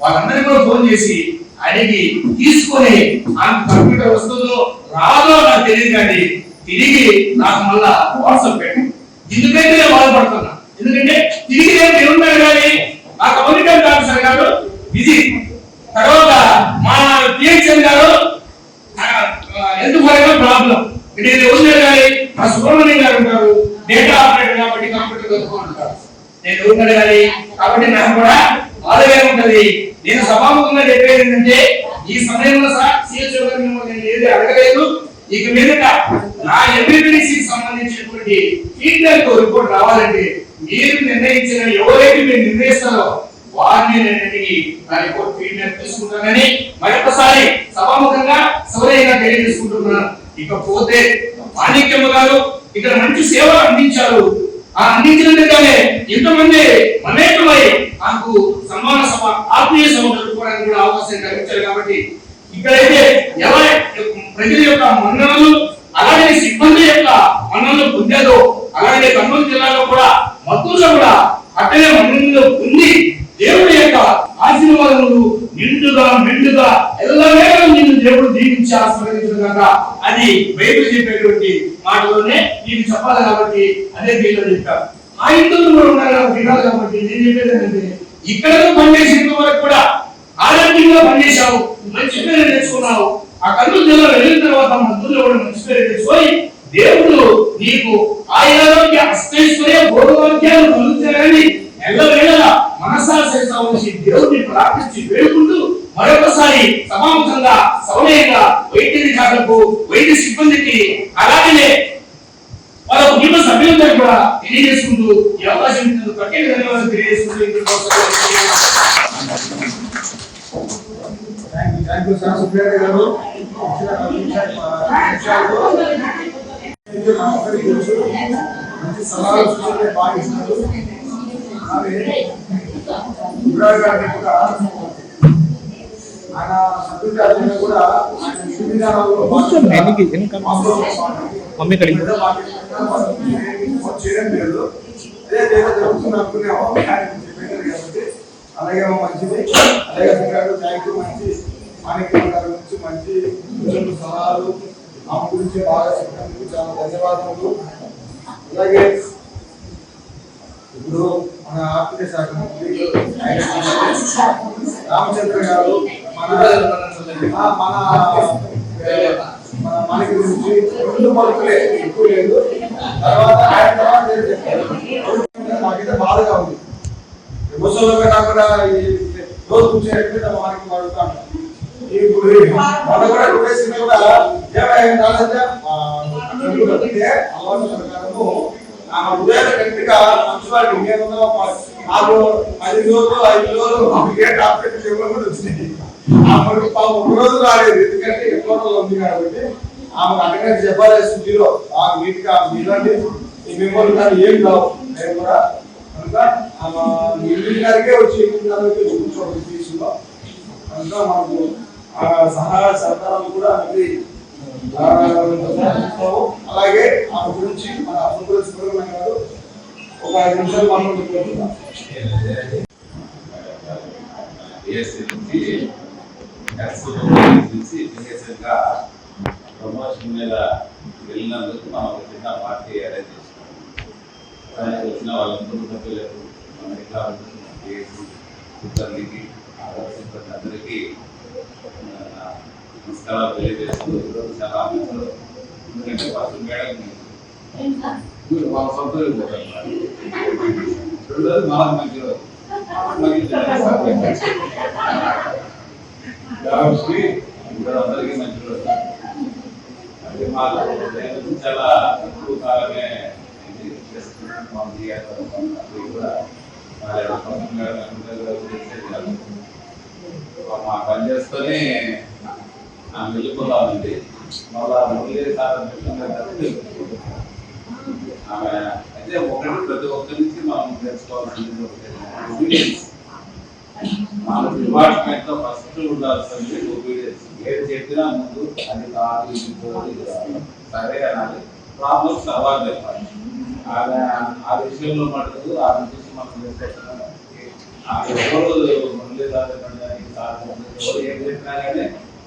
వాళ్ళందరినీ కూడా ఫోన్ చేసి అడిగి తీసుకొని ఆ కంప్యూటర్ వస్తుందో రాదో నాకు తెలియదు, కానీ తిరిగి నాకు మళ్ళా వాట్సాప్ పెట్టి ఎందుకంటే నేను బాధపడుతున్నా. ఎందుకంటే తిరిగి నేను ఏమన్నాడు కానీ ఆ కమ్యూనికేషన్ ఆఫీసర్ గారు బిజీ, తర్వాత మా టిఎక్స్ఎన్ గారు ఎందుకు ప్రాబ్లం, నేను ఎవరు కానీ మా సుబ్రహ్మణ్యం గారు ఉంటారు, డేటా ఆపరేటర్ కాబట్టి కంప్యూటర్ చదువుకుంటారు. నేను ఎవరు కానీ కాబట్టి నాకు కూడా బాధగా ఉంటది. నేను సభాముఖంగా చెప్పేది ఏంటంటే ఈ సమయంలో సార్ సిహెచ్ఓ గారు నేను ఏది అడగలేదు. ఇక మీదట నా ఎంబీబీడీసీకి సంబంధించినటువంటి ఫీడ్బ్యాక్ రిపోర్ట్ రావాలంటే మీరు నిర్ణయించిన ఎవరైతే మీరు నిర్ణయిస్తారో వారిని నేను అడిగి నా రిపోర్ట్ ఫీడ్బ్యాక్ తీసుకుంటానని మరొకసారి సభాముఖంగా సౌర్యంగా తెలియజేసుకుంటున్నాను. ఇకపోతే మాణిక్యమ్మ గారు ఇక్కడ మంచి సేవ అందించారు. ఆ అందించినట్టుగానే ఇంతమంది అనేకమై నాకు సన్మాన సభ ఆత్మీయ సభ జరుపుకోవడానికి కూడా అవకాశం కల్పించారు. కాబట్టి ఇక్కడైతే ఎలా ప్రజల యొక్క మన్ననలు అలాగే సిబ్బంది యొక్క మన్ననలు పొందేదో అలాగే కర్నూలు జిల్లాలో కూడా మద్దతులో కూడా అక్కడే మన్ననలు పొంది దేవుడి యొక్క ఆశీర్వాదములు నిండుగా మెండుగా ఎల్లవేళ నిన్ను దేవుడు దీవించి ఆశీర్వదించుగాక అని బైబిల్ చెప్పేటువంటి మాటలోనే నేను చెప్పాలి. కాబట్టి అదే దీనిలో చెప్తాను. ఆ ఇంట్లో కూడా ఉన్నారు కాబట్టి వినాలి. కాబట్టి నేను చెప్పేది ఏంటంటే ఇక్కడ పనిచేసేంత వరకు కూడా ఆరోగ్యంగా పనిచేశావు, మంచి పేరు తెచ్చుకున్నావు. ఆ కర్నూలు జిల్లా వెళ్ళిన తర్వాత మంత్రులు కూడా మంచి పేరు తెచ్చుకొని దేవుడు నీకు ఆరోగ్య అష్టైశ్వర్య భోగవాక్యాలు కలుగుతారని ఎల్లవేళలా మనసాశిస్తా ఉంచి దేవుడిని ప్రార్థించి వేడుకుంటూ మరొకసారి సమాముఖంగా సౌనయంగా వైద్యాధికారులకు వైద్య సిబ్బందికి అలాగే వాళ్ళ కుటుంబ సభ్యులందరూ కూడా తెలియజేసుకుంటూ ఈ అవకాశం ఇచ్చినందుకు ప్రత్యేక ధన్యవాదాలు తెలియజేసుకుంటూ థ్యాంక్ యూ సార్ సుప్రియ గారు. మంచి సలహాలు సూచనలు బాగా ఇస్తున్నారు. గారిని కూడా ఆయన సభ్యుడి అధ్యక్షుడు కూడా ఆయన విధి విధానాల్లో చేయడం లేదు. అదే జరుగుతుంది అనుకున్నాము కాబట్టి అలాగే మంచిది. అలాగే థ్యాంక్ యూ. మంచి మాణిక్యం గారి గురించి మంచి సూచనలు సలహాలు ఆమె గురించి బాగా చెప్పడానికి చాలా ధన్యవాదాలు. అలాగే ఇప్పుడు మన ఆర్థిక శాఖ మంత్రి రామచంద్ర గారు మన మనకి గురించి రెండు పలుకులే ఎక్కువ లేదు. తర్వాత ఆయన తర్వాత నాకైతే బాధగా ఉంది. ముసలిగా కాకుండా రోజు కూర్చొని మనకి వాడుతాను. ఇప్పుడు మన కూడా రూపేసిన కూడా ఏమైనా అలవాటు ప్రకారము ఆ ఉదయం గట్టిగా మంచివాడికి నేను నాకు 10 రోజులు 5 రోజులు ఆపరేషన్ కూడా వచ్చినాయి. ఆమెకు ఒక రోజు రాలేదు, ఎందుకంటే ఎక్కువ రోజులు ఉంది కాబట్టి. ఆమెకు అటెండెన్స్ చెప్పాల్సి 0. ఆ వీటికి మీరండి ఈ మెంబర్లు కానీ ఏం కావు. నేను కూడా కనుక ఇల్లు గారికే వచ్చి కూర్చోవాలి ఫీజులో. కనుక మనకు సహాయ సహకారాలు కూడా అనేది అలాగే ఆమె గురించి మన సుబ్రహ్మణ్యం గారు ఒక 5 నిమిషాలు మాట్లాడుకుంటున్నాం. ప్రమోషన్ మీద వెళ్ళినందుకు మనం ఒక చిన్న పార్టీ అరేంజ్ చేసుకున్నాం. వచ్చిన వాళ్ళందరూ సభ్యులకు మన ఇట్లా అందరికీ అందరికీ నమస్కారాలు తెలియజేస్తూ చాలా ఆనందంలో ఎందుకంటే ఫస్ట్ మేడం వాళ్ళ సొంతలు పోతారు. మనకు మంచి రోజు అందరికీ మంచి రోజు. అంటే మాకు చాలా ఎక్కువ కాలమే కూడా మా పని చేస్తూనే వెళ్ళిపోతామండి. మళ్ళా ఆమె అయితే ఒకటి ప్రతి ఒక్కరి నుంచి మనం తెలుసుకోవాల్సింది ఒబీడియన్స్. మన డిపార్ట్మెంట్ లో ఫస్ట్ ఉండాల్సింది ఒబీడియన్స్. ఏది చెప్పినా ముందు అది కాదు ఇది సరే అనాలి. ప్రాబ్లమ్స్ అవార్డు చెప్పాలి. ఆ విషయంలో మటుకు ఆ నుంచి మనం చేసుకుంటున్నాం. ఎవరు మురళీధర్ ఎవరు ఏం చెప్పినా కానీ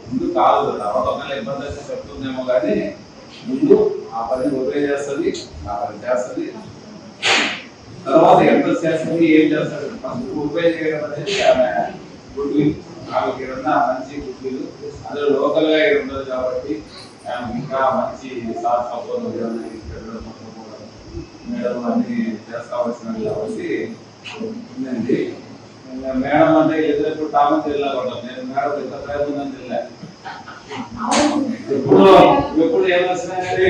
ముందు కాదు తర్వాత ఒకవేళ ఇబ్బంది అయితే చెప్తుందేమో కానీ ముందు ఆ పని ఒకే చేస్తుంది, ఆ పని చేస్తుంది. తర్వాత ఎంత చేస్తుంది, ఏం చేస్తాడు, ఫస్ట్ ఉపయోగ చేయడం అనేది ఆమె గుడ్ విల్. ఆమెకి ఏమన్నా మంచి గుడ్ విల్, అందులో లోకల్ గా ఉండదు కాబట్టి ఇంకా మంచి సార్ సపోర్ట్ మేడం అన్ని చేస్తావలసినది కాబట్టి ఉందండి. మేడం అంటే ఎదురెప్పుడు తామని తెలియకుండా నేను మేడం ఎంత ప్రయత్నం తెలియదు. ఎప్పుడు ఏమొచ్చినా కానీ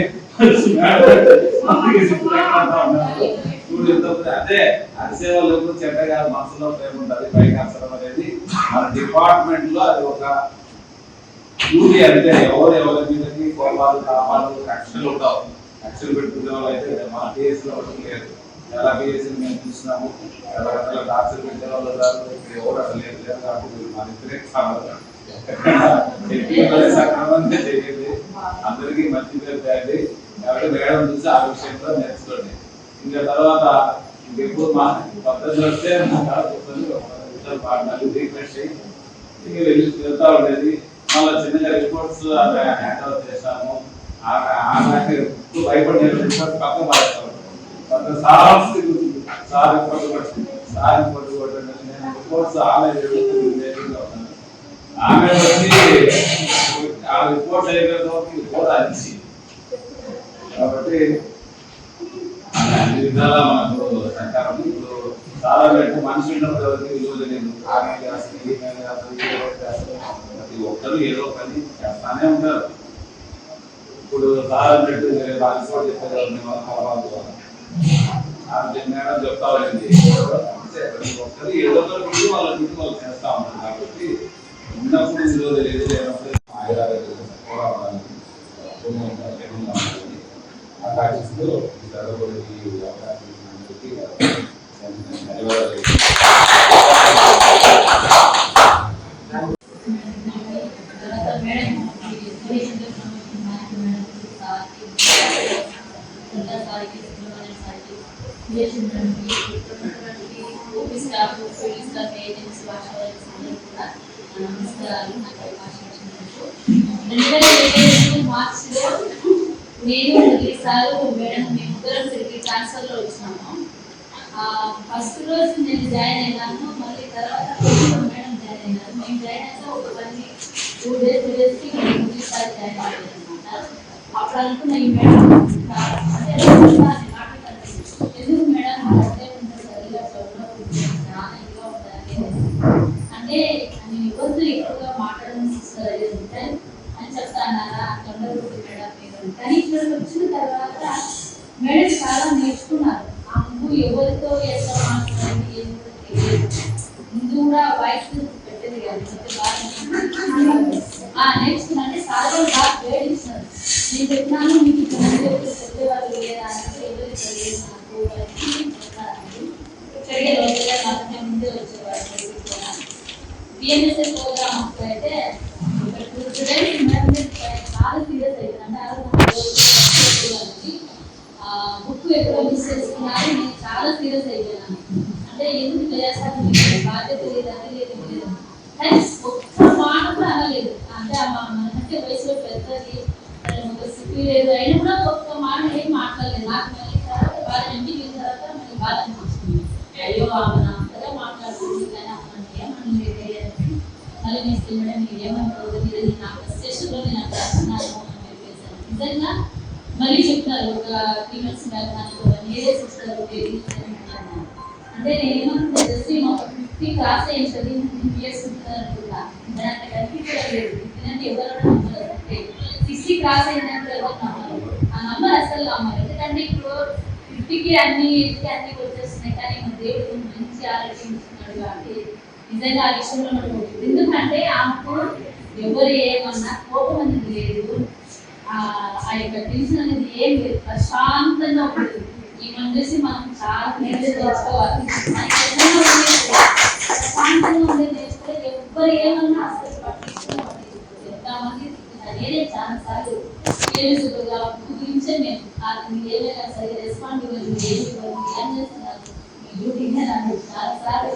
అదే అరిసే వాళ్ళు ఎప్పుడు చెడ్డగా మనసులో ప్రేమ ఉంటుంది, పైకి అరచడం అనేది మన డిపార్ట్మెంట్ లో అది ఒక డ్యూటీ. అంటే ఎవరి మీదకి కోపాలు కాపాలు కక్షలు ఉండవు. కక్షలు పెట్టుకునే వాళ్ళు అయితే మన కేసు లో లేదు. ఎలా కేసులు మేము చూసినాము, ఎలా టార్చర్ పెట్టే వాళ్ళు ఎవరు అసలు లేదు లేదు కాబట్టి మన ఇద్దరే కావాలి. సక్రమంగా చేయండి, అందరికీ మంచి పేరు తేండి. కాబట్టి మేడం చూసి ఆ విషయంలో నేర్చుకోండి. ఇంకా తర్వాత ఇంకెప్పుడు మా పద్ధతులు వస్తే రిక్వెస్ట్ అయ్యి వెళ్తా ఉండేది. మళ్ళీ చిన్నగా రిపోర్ట్స్ హ్యాండ్ ఓవర్ చేశాము. భయపడి రిపోర్ట్స్ పక్కన పడేస్తాము. సార్ రిపోర్ట్ కొట్టండి, నేను రిపోర్ట్స్ ఆమె వచ్చి ఆ రిపోర్ట్ అయిపోయిన కూడా అనిసి కాబట్టి అన్ని విధాలా మనకు సహకారం. ఇప్పుడు చాలా పెట్టి మనిషి ఉన్నప్పుడు ఎవరికి విలువ తెలియదు. ఆమె చేస్తుంది, ప్రతి ఒక్కరు ఏదో పని చేస్తానే ఉంటారు. ఇప్పుడు చాలా పెట్టి రాజకోట చెప్పేది మేడం చెప్తా ఉంది. ప్రతి ఒక్కరు ఏదో ఒకరు విలువ వాళ్ళ విలువ వాళ్ళు చేస్తా ఉంటారు. కాబట్టి ఉన్నప్పుడు విలువ తెలియదు, లేనప్పుడు ఆకాశిస్తూ ధన్యవాదాలు. మార్చిలో నేను ఈసారి మేడం మేముద్దరం తిరిగి ట్రాన్స్ఫర్ లో వచ్చినాము. ఫస్ట్ రోజు నేను జాయిన్ అయినాను, మళ్ళీ తర్వాత మేడం జాయిన్ అయినారు. మేము జాయిన్ అయితే ఒక 2 days 3 days కి ఈసారి జాయిన్ అయ్యాను అనమాట. అప్పుడు అనుకున్న ఈ మేడం అంటే ఎందుకు మేడం అంటే అంటే నేను ఎవరితో ఎక్కువగా మాట్లాడడం ఇష్టం అని చెప్తానారా తొందరగా మేడం మీరు. కానీ ఇక్కడ వచ్చిన తర్వాత మేడం చాలా నేర్చుకున్నారు. ఆ ముందు ఎవరితో ఎట్లా మాట్లాడాలి ఏం తెలియదు. ముందు కూడా వాయిస్ పెట్టేది కాదు, నేర్చుకున్నా. అంటే చాలా బాగా గైడ్ ఇస్తున్నారు. నేను చెప్పినాను మీకు ఇక్కడ చెప్పేవాళ్ళు లేదా అంటే ఎవరు తెలియదు నాకు చెప్తారండి. ముందే వచ్చేవాళ్ళు బిఎన్ఎస్ఎస్ ప్రోగ్రామ్ అయితే చాలా సీరియస్ అయిపోయింది. బుక్ ఎక్కడో మిస్ చేసుకున్నారు, నేను చాలా సీరియస్ అయిపోయినాను. అంటే ఎందుకు చేస్తాను బాధ్యత లేదని లేదు, కానీ ఒక్క మాట కూడా అనలేదు. అంటే మనకంటే వయసులో పెద్దది, ఒక సిటీ లేదు అయినా కూడా ఒక్క మాట ఏం మాట్లాడలేదు. నాకు మళ్ళీ తర్వాత బాధ ఇంటికి వెళ్ళిన తర్వాత మళ్ళీ బాధ అనిపిస్తుంది. అయ్యో ఆమె అంతగా మాట్లాడుతుంది కానీ అమ్మ ఏమన్నా మళ్ళీ నేను మేడం మీరు ఏమనుకోవద్దు, మీరు నా స్టేషన్లో నేను అక్కడ వస్తున్నాను అని చెప్పేసాను. నిజంగా మళ్ళీ చెప్తున్నారు ఒక 3 months బ్యాక్ నాకు మీరే సిస్టర్ అంటే నేను ఏమనుకుంటా జస్ట్ మా 50 క్రాస్ అయ్యి చదివి బిఎస్ అనుకుంటా. దాంట్లో కనిపించలేదు. ఎందుకంటే ఎవరు 60 క్రాస్ అయిందంటే ఎవరు నమ్మరు, ఆ నంబర్ అసలు నమ్మరు. ఎందుకంటే ఇప్పుడు 50కి అన్ని వచ్చేస్తున్నాయి. కానీ మన దేవుడు మంచి ఆరోగ్యం ఇస్తున్నాడు కాబట్టి నిజంగా ఆ విషయంలో మనం ఎందుకంటే ఆమెకు ఎవరు ఏమన్నా కోపం అనేది లేదు, ఆ యొక్క టెన్షన్ అనేది ఏం లేదు, ప్రశాంతంగా ఉంటుంది. ఈ మనం చూసి మనం చాలా నేర్చుకోవాలి. ప్రశాంతంగా ఉండేది నేర్చుకోవాలి. ఎవరు ఏమన్నా అసలు పట్టించుకోవాలి. ఎంతమంది నేనే చాలా సార్లు గురించి నుంచే మేము మీరు ఏమైనా సరే రెస్పాండిబుల్ ఏం చేస్తున్నారు మీ డ్యూటీ సార్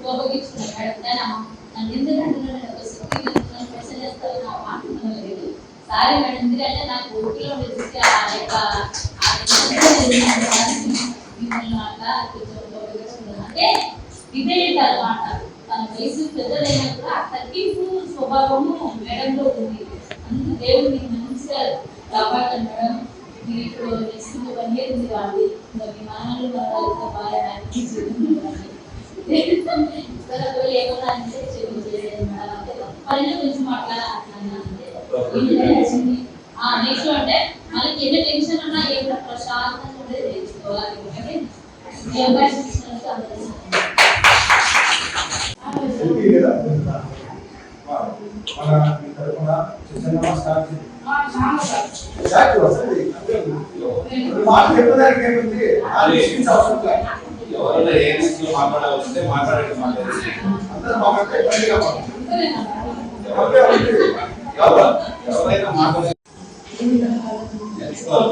ఉపయోగించుకున్నాను మేడం నేనమ్మా నన్ను ఎందుకంటే నేను ఒక స్కూల్ మెసేజ్ చేస్తాను నా మాట్లాడడం లేదు సారీ మేడం ఎందుకంటే నాకు ఊపిలో వెళ్తే ఆ యొక్క అంటే డిబేట్ అన్నమాట తన వయసు పెద్దదైనా కూడా తగ్గింపు స్వభావము మేడంలో ఉంది అందుకు దేవుడు మీకు మంచిగా కాపాడాలి మేడం మీరు ఇప్పుడు నెక్స్ట్ 1 year ఉంది కాబట్టి మీ మానవులు వాళ్ళతో బాగా ఏమన్నా అంటే చేయలేదు మేడం అంటే పైన గురించి మాట్లాడాలి నెక్స్ట్ అంటే మనకి ఎన్ని టెన్షన్ ఉన్నా ఏం ప్రశాంతంగా ఉండేది నేర్చుకోవాలి అంటే ఈ అవకాశం ఇచ్చినందుకు అందరికీ ఎవరైనా ఏ రీతిలో మాట్లాడాలంటే మాట్లాడే ఎవరైనా మాట్లాడే నేర్చుకోవాలి.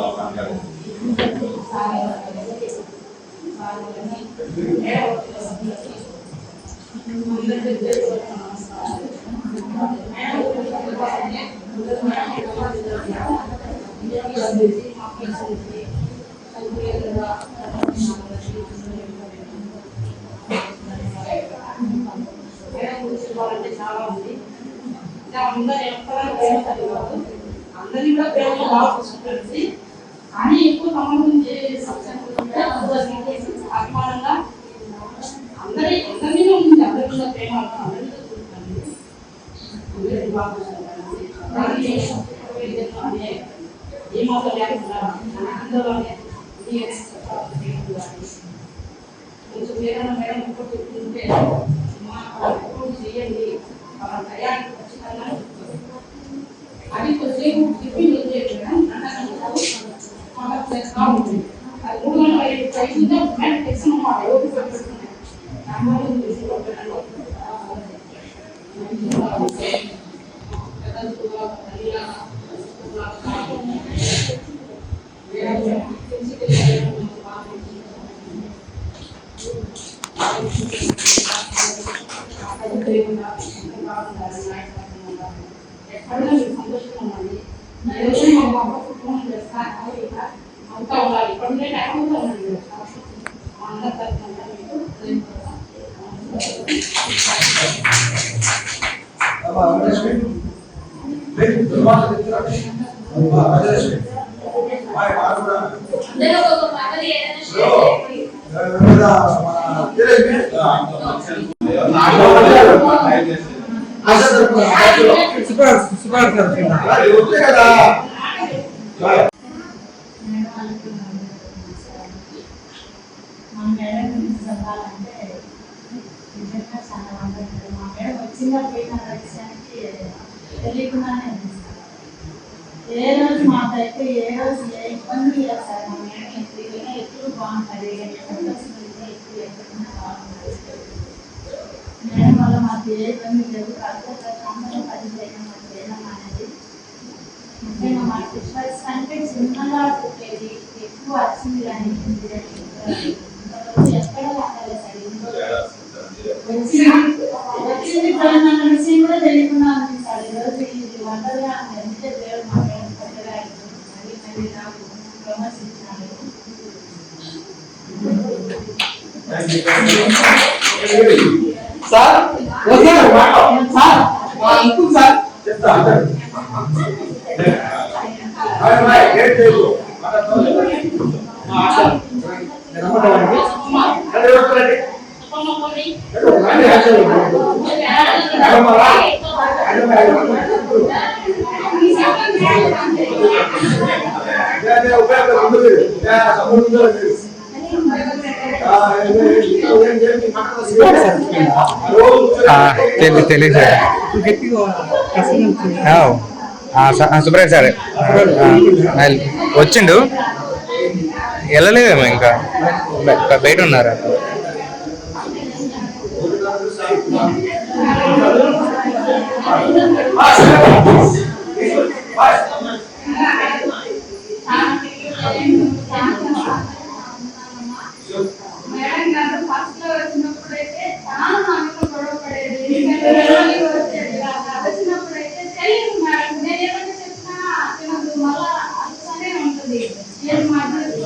చాలా ఉంది అందరినీ కూడా ప్రేమగా బాగా చూసుకుంటుంది కానీ ఎక్కువ సంబంధం అభిమానంగా అందరినీ ఉంది అందరి మీద ప్రేమ అందరినీ చూసుకుంటుంది ఏ మాత్రం లేకుండా అందులోనే కొంచెం ఏదైనా మేడం ఇప్పుడు చెప్తుంటే చేయండి టయానికి ఖచ్చితంగా అది కొద్దిసేపు టిఫిన్ చేయడం అది 3 గంటల 5 అయితుందో మేడం తెచ్చిన మాట ఓపిక పెట్టుకున్నాను ఎక్కడైనా సంతోషంగా ఉండాలి అంతా ఉండాలి ఇప్పుడుండే టైం అంతా ఉండాలి మా అందరి తరఫున తెలియకుండానే ఏ రోజు మాకైతే ఏ రోజు ఏ ఇబ్బంది లేదు సార్ మా మేడం ఎప్పుడు బాగుంటుంది మేడం వల్ల మాకు ఏ ఇబ్బంది లేదు ప్రశాంతంగా పనిచేయడం చేయడం అనేది ముఖ్యంగా మా ప్రిన్సిపల్స్ కంటే చిన్నగా చెప్పేది ఎక్కువ వచ్చింది కానీ ఎక్కడ రాలేదు సార్ వచ్చింది నన్ను విషయం కూడా తెలియకుండా అనిపిస్తాడు ఈరోజు ఇది వంటగా అంటే దేవుడు మాట్లాడి కొత్తగా మళ్ళీ మళ్ళీ నాకు ప్రమోషించినాడు సార్ సార్ చెప్తా తెలియదు సార్ సుబ్రహ్మణ్య సార్ వచ్చిండు వెళ్ళలేదేమో ఇంకా బయట ఉన్నారా Thank you.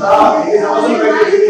ఈ సంవత్సరం పెట్టింది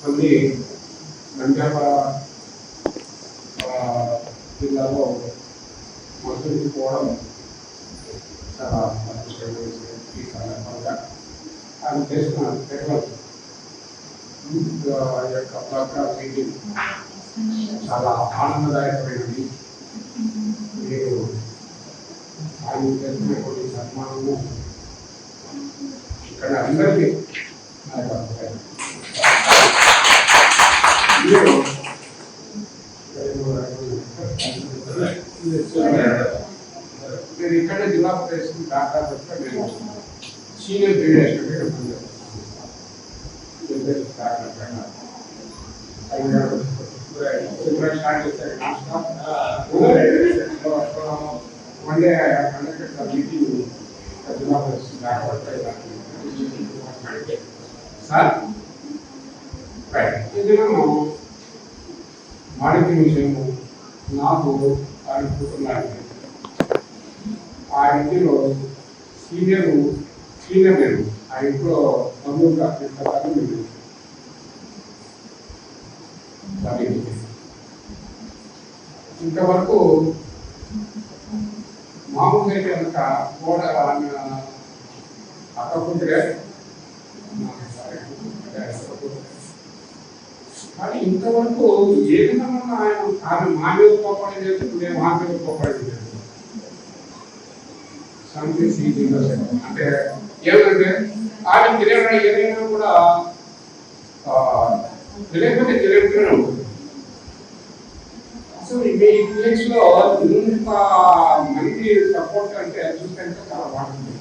మళ్ళీ నంద్యాల జిల్లాలో మొదటి పోవడం చాలా ఈ సందర్భంగా ఆయన చేసిన టెక్నాలజీ యొక్క ప్రోగ్రామ్ మీటింగ్ చాలా ఆనందదాయకమైనది. మీరు ఆయన చేసినటువంటి సన్మానము ఇక్కడ అందరికీ నేను ఇక్కడ జిల్లా ప్రదేశం డాక్టర్ నేను senior paediatric one day I conducted a meeting at the office. Sir, right. ಇದನ್ನು ಮಾಡಿದ ವಿಷಯము నాకు అనుకుంటున్నాను. ఆ ఇంటిలో సీనియర్ లేదు. ఆ ఇంట్లో బంధువుగా ఇంతవరకు మామూలుగా అయితే కనుక కూడా అక్కకుంటే కానీ ఇంతవరకు ఏ విధంగా ఆమె మా మీద కోపడి లేదు, మేము మా మీద కోపడి లేదు. అంటే ఏమంటే ఆమె ఏదైనా కూడా తెలియకపోతే తెలియకుండా ఉంటుంది. సో మీ ప్లేస్ లో ఇంత మంది సపోర్ట్ అంటే చూస్తే చాలా బాగుంటుంది.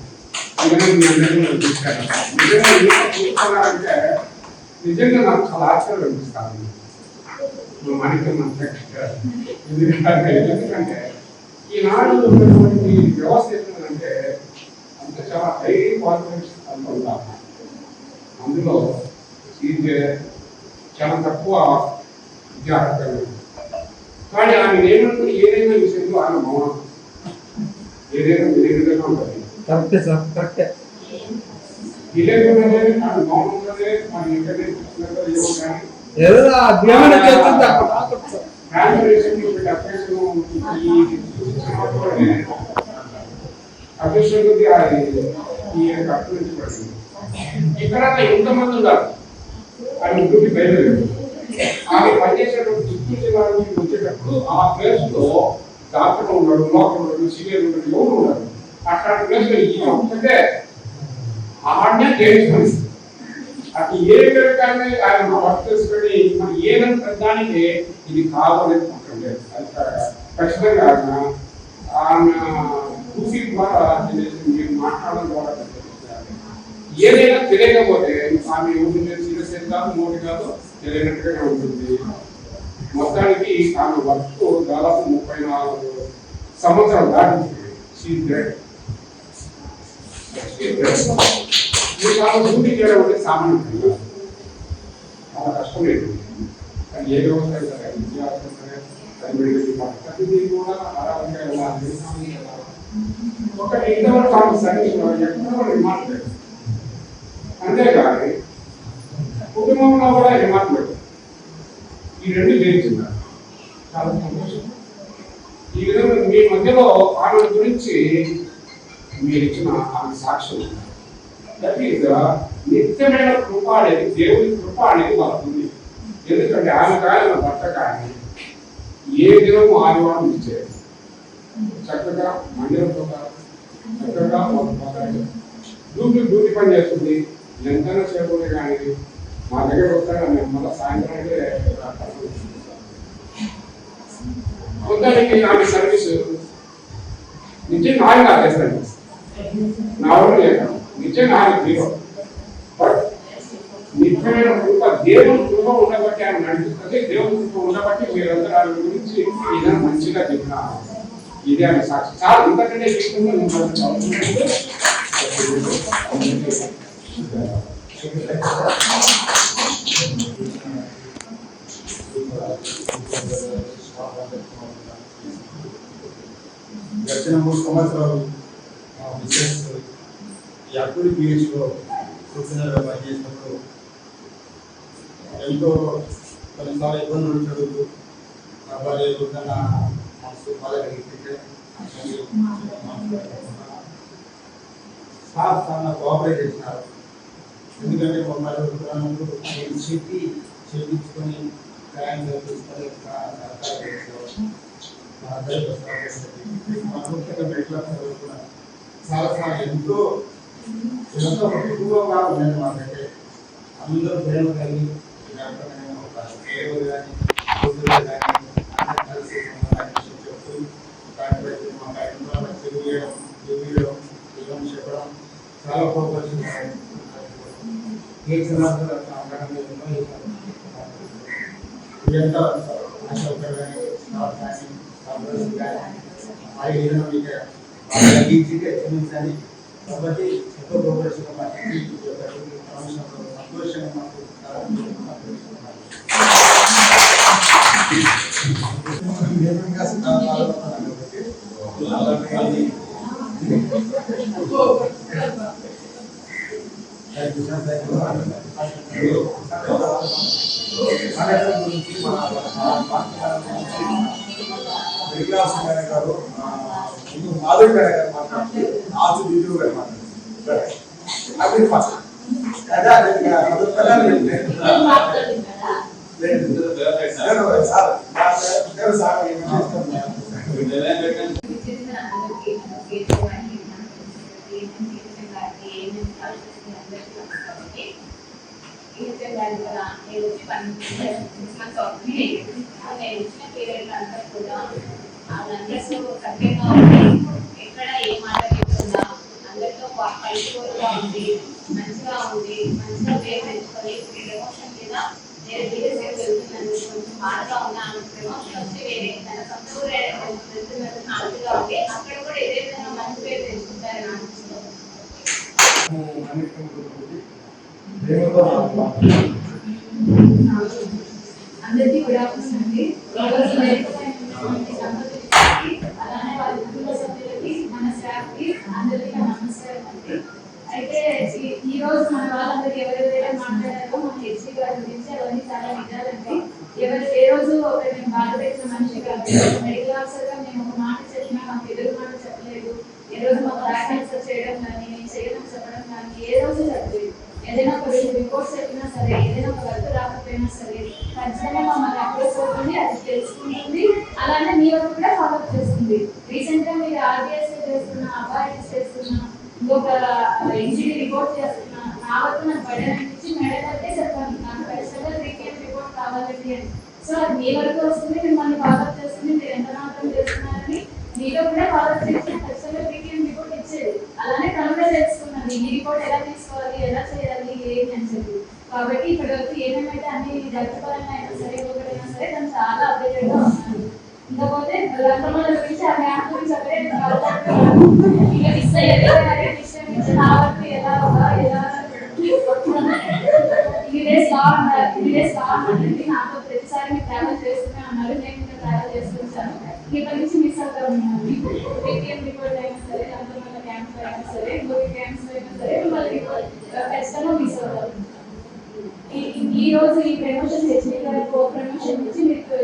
చూసుకున్నారంటే నిజంగా నాకు చాలా ఆశ్చర్యం అనిపిస్తాను. ఎందుకంటే ఈనాడు ఉన్నటువంటి వ్యవస్థ ఏంటంటే అంత చాలా హై కాన్ఫిడెన్స్ అనుకుంటాను. అందులో చాలా తక్కువ విద్యార్థులు. కానీ ఆమె ఏమంటే ఏదైనా విషయంలో ఆమె మౌనం, ఏదైనా విధంగా ఉంటుంది. కరెక్టే సార్, కరెక్టే. విలేకరులే ఆమె మౌనంలోనే మన ఇంటర్నెట్ ఏమో కానీ ఏదో అధ్యయనం చేస్తుంది అక్కడ ఇక్కడ ఎంతమంది ఉన్నారు అని ఇంటికి బయలుదేరారు. ఆమె పనిచేసేటప్పుడు చిత్తూరు జిల్లా నుంచి వచ్చేటప్పుడు ఆ ప్లేస్ లో డాక్టర్ ఉన్నాడు, లోకల్ ఉన్నాడు, సీనియర్ ఉన్నాడు, ఎవరు ఉన్నారు. అట్లాంటి ప్లేస్ లో ఈయన ఒక్కటే ఆజ్ఞ చేయించుకోండి. అటు ఏ విధంగానే ఆయన వర్క్ చేసుకొని మనం ఏదైనా పెద్దానికి ఇది కావాలని అనుకుంటే అది ఖచ్చితంగా ఆమె కృషి ద్వారా మీరు మాట్లాడడం ద్వారా ఏదైనా తెలియకపోతే ఆమె ఉంటుంది. సీరియస్ కాదు, మోడీ కాదు, తెలియనట్టుగానే ఉంటుంది. మొత్తానికి ఆమె వర్క్ దాదాపు 34 సంవత్సరాలు దాటించింది. డ్యూటీ చేయడం అంటే సామాన్యంగా చాలా కష్టమైంది. కానీ ఏ వ్యవస్థ సరే విద్యార్థులు సరే మెడికల్ డిపార్ట్మెంట్ ప్రతిదీ కూడా ఆరాధనగా వెళ్ళాలి. ఒకటి ఇంతవరకు ఆమె సర్వీస్ ఎక్కడ రిమార్క్ లేదు. అంతేకాని కుటుంబంలో కూడా రిమార్క్ లేదు. ఈ రెండు చేయించున్నారు. చాలా సంతోషం. ఈ విధంగా మీ మధ్యలో ఆమె గురించి మీరు ఇచ్చిన ఆమె సాక్ష్యం దట్ ఈస్ నిత్యమైన కృప అనేది, దేవుని కృప అనేది మనకు ఉంది. ఎందుకంటే ఆమె కానీ భర్త కానీ ఏ దినము ఆదివారం ఇచ్చేది చక్కగా మందిరంతో చక్కగా డ్యూటీ పని చేస్తుంది. ఎంతైనా చేయకుండా కానీ మా దగ్గర వస్తాగా మేము మళ్ళీ సాయంత్రం మొత్తానికి ఆమె సర్వీస్ నిజంగా ఆయన చేస్తాను నా వల్ల లేదు, నిజంగా ఆయన జీరో. బట్ నిజమైన కృప, దేవుని కృప ఉండబట్టి ఆయన నడిపిస్తుంది. దేవుని కృప ఉండబట్టి మీరందరూ ఆయన గురించి ఏదైనా మంచిగా చెప్పిన ఇదే ఆయన సాక్షి. చాలా ఇంతకంటే గడిచిన 3 సంవత్సరాలు ఈ అప్పుడు పీహెచ్లో సూచనగా పనిచేసినప్పుడు ఎంతో కొన్నిసార్లు ఇబ్బందులు చదువుతూ నా భార్య నా మనసు బాగా కలిగితే స్టాఫ్ చాలా కోఆపరేట్ చేసినారు. ఎందుకంటే మమ్మల్ని నేను చెప్పించుకొని ప్రయాణం చేసుకొని చాలా ఎంతో ఒక కుటుంబంగా ఉండేది మాకైతే. అందరూ ప్రేమ కలిగి ఒక కేవలు కానీ కానీ కలిసి చెప్తూ మా కార్యక్రమాలు తెలియడం చెప్పడం చాలా కోపం. ఏ క్షణాలు ఇదంతా అశోక్ కానీ క్షమించాలి కాబట్టి ఎంతో కోపరేషన్ సంతోషంగా మాకు గారు మాధవి గారు మాట్లాడుతూ ఆచు వీడియో గారు మాట్లాడుతున్నారు. ఎక్కడ ఏ మాట లేకుండా అందరితో కలిసిపోతూ ఉంది, మంచిగా ఉంది, మంచిగా పేరు తెచ్చుకొని ప్రమోషన్ మీద నేను వేరే సేవ వెళ్తున్నాను, కొంచెం బాధగా ఉన్నాను. ప్రమోషన్ వచ్చి వేరే తన సొంత ఊరు వెళ్తున్నట్టు నాలుగుగా ఉంది. అక్కడ కూడా ఇదే విధంగా మంచి పేరు తెచ్చుకుంటారని అనిపిస్తుంది. అందరికీ గుడ్ ఆఫ్టర్నూన్ అండి. అలానే వాళ్ళ కుటుంబ సభ్యులకి, మన స్టాఫ్ కి అందరికీ నమస్కారం అండి. అయితే ఈ రోజు మన వాళ్ళందరికీ ఎవరెవరైతే మాట్లాడారో మన హెచ్సి గారి గురించి అవన్నీ చాలా నిజాలండి. ఏ రోజు మేము బాధ పెట్టిన మనిషి కాదు. మెడికల్ ఆఫీసర్ గా మేము ఒక మాట చెప్పినా మాకు ఎదురు మాట చెప్పలేదు. ఏ రోజు మాకు బ్లాక్ ఆన్సర్ చేయడం కానీ, నేను చేయడం చెప్పడం కానీ ఏ రోజు చెప్పలేదు. ఏదైనా ఒక రిపోర్ట్స్ చెప్పినా సరే, ఏదైనా ఒక వర్క్ రాకపోయినా సరే ఖచ్చితంగా మమ్మల్ని అప్రోచ్ అవుతుంది, అది తెలుసుకుంటుంది. అలానే మీ వరకు కూడా ఫాలోఅప్ చేస్తుంది. రీసెంట్ గా మీరు ఆర్బీఎస్ చేస్తున్నా, అబాయిస్ చేస్తున్నా, ఇంకొక ఇంజినీ రిపోర్ట్ చేస్తున్నా, నా వరకు నాకు బయట అనిపించి మేడకైతే చెప్పాను నాకు ఖచ్చితంగా 3KM రిపోర్ట్ కావాలండి అని. సో అది మీ వరకు వస్తుంది, మిమ్మల్ని ఫాలోఅప్ చేస్తుంది. మీరు ఎంత మాత్రం చేస్తున్నారని మీలో కూడా ఫాలోఅప్ చేసి ఖచ్చితంగా 3KM రిపోర్ట్ ఇచ్చేది. అలానే తను కూడా తెలుసుకున్నది ఈ రిపోర్ట్ ఎలా తీసుకోవాలి, ఎలా చేయాలి, ఏంటి అని చెప్పి. కాబట్టి ఇప్పటి వరకు ఏమేమైతే అన్ని జగత్పరంగా అయినా సరే, ఒకటైనా సరే తను చాలా అప్డేటెడ్ గా ఉన్నాడు. ఇంకపోతే రంగమ్మల గురించి ఆ మ్యాప్ గురించి అప్పుడే ఇంకా మిస్ అయ్యేది విషయం నుంచి నా వరకు ఎలా ఇదే నాతో ప్రతిసారి మీరు ట్రావెల్ చేస్తూనే ఉన్నారు. నేను ఇంకా ట్రావెల్ చేస్తుంటాను. ఇప్పటి నుంచి మిస్ అవుతా ఉన్నాను. 3KM రిపోర్ట్ అయినా సరే, రంగమ్మల క్యాంప్స్ అయినా సరే, ఇంకొక క్యాంప్స్ అయినా సరే మళ్ళీ ఖచ్చితంగా మిస్ అవుతారు. ఈ రోజు ఈ ప్రమోషన్ హెచ్డి గారి ప్రమోషన్ నుంచి మీకు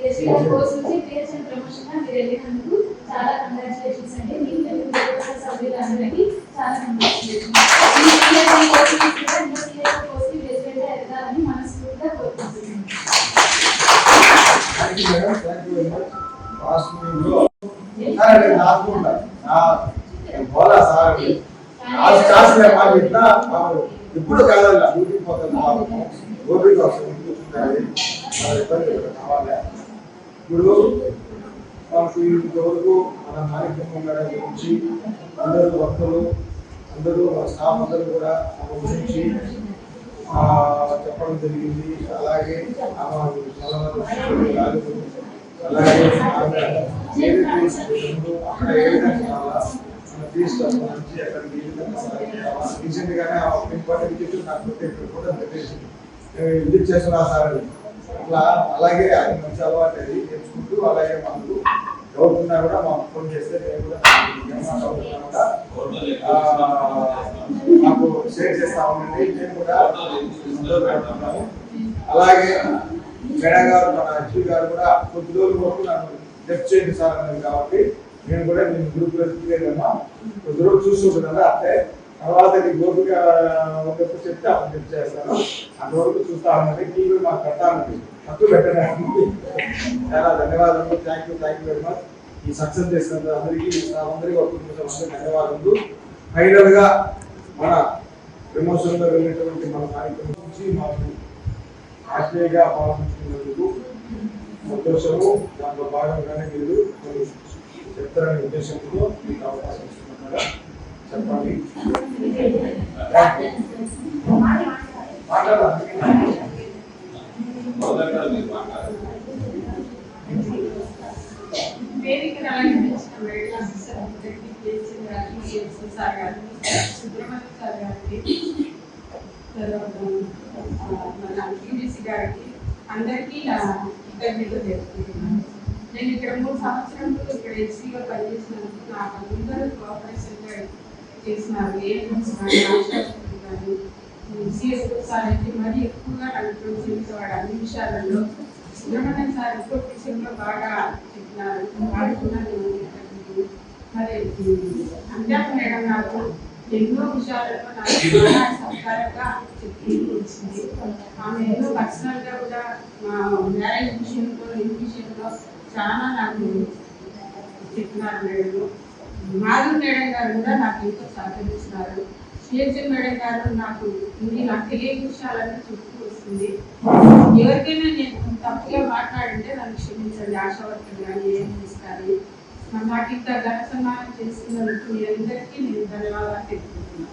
హెచ్డి గారి కోర్స్ నుంచి పిహెచ్ఎం ప్రమోషన్ గా మీరు వెళ్ళినందుకు చాలా కంగ్రాచులేషన్స్ అండి. మీకు సభ్యులందరికీ చాలా కంగ్రాచులేషన్స్. చూసుకుంటారు పోలా సార్ కాసిన మాకు ఇట్లా ఇప్పుడు కాదల్లా డ్యూటీ పోతుంది ఓపిక వస్తుంది కూర్చుంటారు ఇబ్బంది కావాలి. ఇప్పుడు మాకు ఇంతవరకు మన కార్యక్రమం గురించి అందరూ భక్తులు అందరూ స్టాఫ్ అందరూ కూడా మన గురించి చెప్పడం జరిగింది. అలాగే అలాగే అక్కడ ఏ విధంగా తీసుకొచ్చి అక్కడికి రీసెంట్ గానే నాకు కూడా విజిట్ చేస్తున్నా సార్. అట్లా అలాగే అది మంచి అలవాటు అది నేర్చుకుంటూ అలాగే మనకు డౌట్ ఉన్నా కూడా మాకు ఫోన్ చేస్తే మాకు షేర్ చేస్తా ఉండండి. నేను కూడా అలాగే మేడం గారు మన హెచ్పి గారు కూడా కొద్ది రోజుల వరకు నన్ను హెల్ప్ చేయండి సార్ అన్నది కాబట్టి నేను కూడా నేను గ్రూప్ లో లేదమ్మా కొద్ది రోజులు చూస్తుంటున్నా. అంటే తర్వాత గోపిక ఒకప్పుడు చెప్తే అప్పుడు హెల్ప్ చేస్తాను. అంతవరకు చూస్తా ఉన్నది టీవీ మాకు కట్టాలని తక్కువ పెట్టడానికి చాలా ధన్యవాదాలు. Thank you very much. ఈ సక్సెస్ చేసినందుకు అందరికీ అందరికీ ఒక ధన్యవాదాలు. ఫైనల్ గా మన ప్రమోషన్ లో వెళ్ళినటువంటి మన కార్యక్రమం నుంచి మాకు ఆశ్చర్యంగా పాల్గొంటున్నందుకు సంతోషము. దాంట్లో భాగంగానే మీరు చెప్తారనే ఉద్దేశంతో మీకు అవకాశం ఇస్తున్నారా చెప్పండి. వేదికను అలంకరించిన సార్ గారు, సుబ్రహ్మణ్యం సార్ గారికి, తర్వాత మన యూనిసి గారికి అందరికీ నా కృతజ్ఞతలు తెలుపుతున్నాను. నేను ఇక్కడ 3 సంవత్సరాలు ఇక్కడ ఎస్సీగా పనిచేసినందుకు నాకు అందరూ కోఆపరేషన్గా చేసినారు. కానీ సిఎస్ సార్ అయితే మరీ ఎక్కువగా నన్ను ప్రోత్సహించేవాడు అన్ని విషయాలలో. సుబ్రహ్మణ్యం సార్ ఇంకొక విషయంలో బాగా చెప్పినారు, ఆడుకున్నాను. మరి అంజాత మేడం నాకు ఎన్నో విషయాలలో నాకు చాలా సహకారంగా చెప్పింది. ఆమె ఎన్నో పర్సనల్గా కూడా మా మ్యారేజ్ విషయంలో ఈ విషయంలో చాలా నాకు చెప్పినారు మేడం. మాధవ్ మేడం గారు కూడా నాకు ఎంతో సహకరించినారు. సిహెచ్ఎం మేడం గారు నాకు తెలియని విషయాలన్నీ చెప్తూ వస్తుంది. ఎవరికైనా నేను తప్పుగా మాట్లాడింటే నన్ను క్షమించండి. ఆశావర్కర్ కానీ ఏం చేస్తారు. నాకు ఇంత ఘన సన్మానం చేస్తున్నందుకు మీ అందరికీ నేను ధన్యవాదాలు తెలుపుతున్నాను.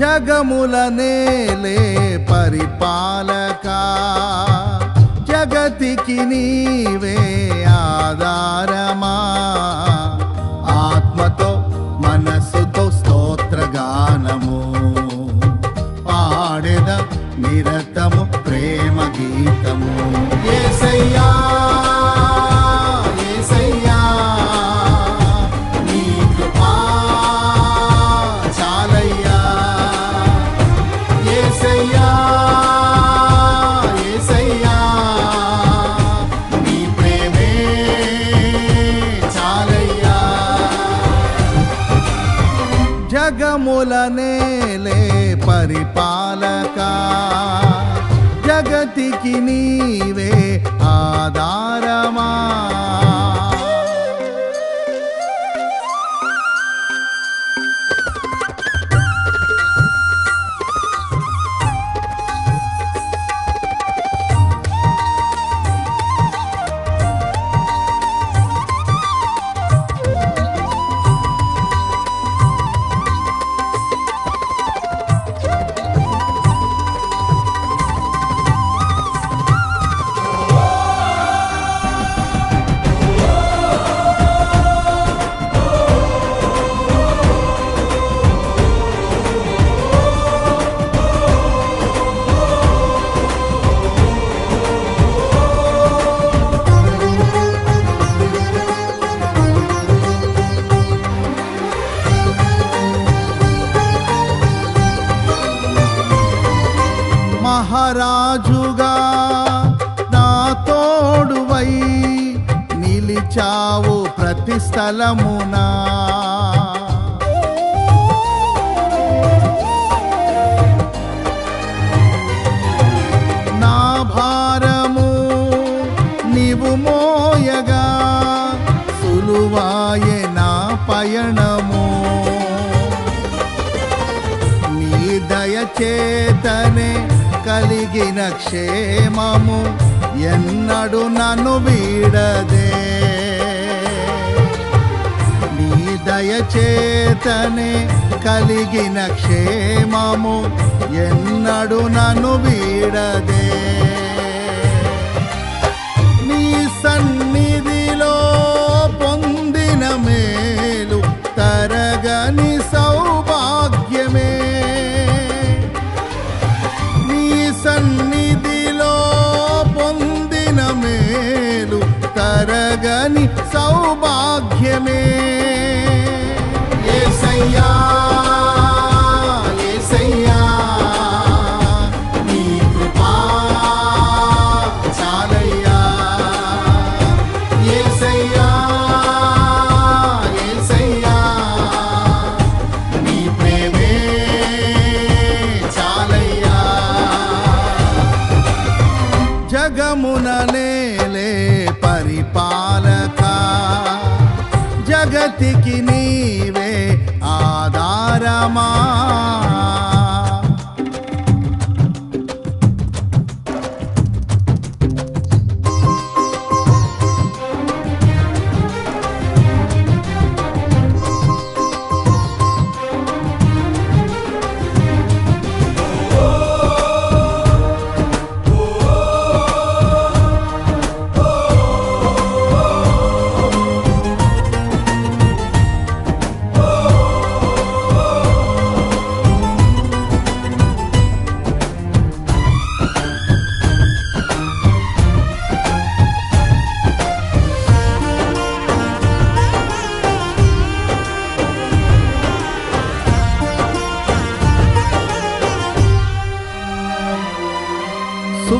జగముల నేలే పరిపాలకా, జగతికి నీవే ఆధారమా. ఆత్మతో మనస్సుతో స్తోత్రగానము పాడెద నిరతము ప్రేమ గీతము. యేసయ్యా యేసయ్యా నీ కృపా చాలయ్యా. యేసయ్యా యేసయ్యా నీ ప్రేమే చాలయ్యా. జగముల నేలే పరిపాలకా, జగతికి నీవే ఆధారమా. నావై నిలిచావు ప్రతి స్థలమునా. నా భారము నీవు మోయగా సులువాయే నా పయనము. నీ దయచేతనే కలిగిన క్షేమము ఎన్నడు నన్ను వీడదే. నీ దయచేతనే కలిగిన క్షేమము ఎన్నడు నన్ను వీడదే. నీ సన్నిధిలో పొందిన మేలు తరగని సౌభాగ్యమే. నీ సన్నిధిలో పొందిన మేలు తరగని సౌభాగ్యమే. యేసయ్యా యేసయ్యా నీ కృపా చాలయ్యా. యేసయ్యా యేసయ్యా నీ ప్రేమే చాలయ్యా. జగమున నేలే పరిపాలక జగతికి నీవే ఆధారమా.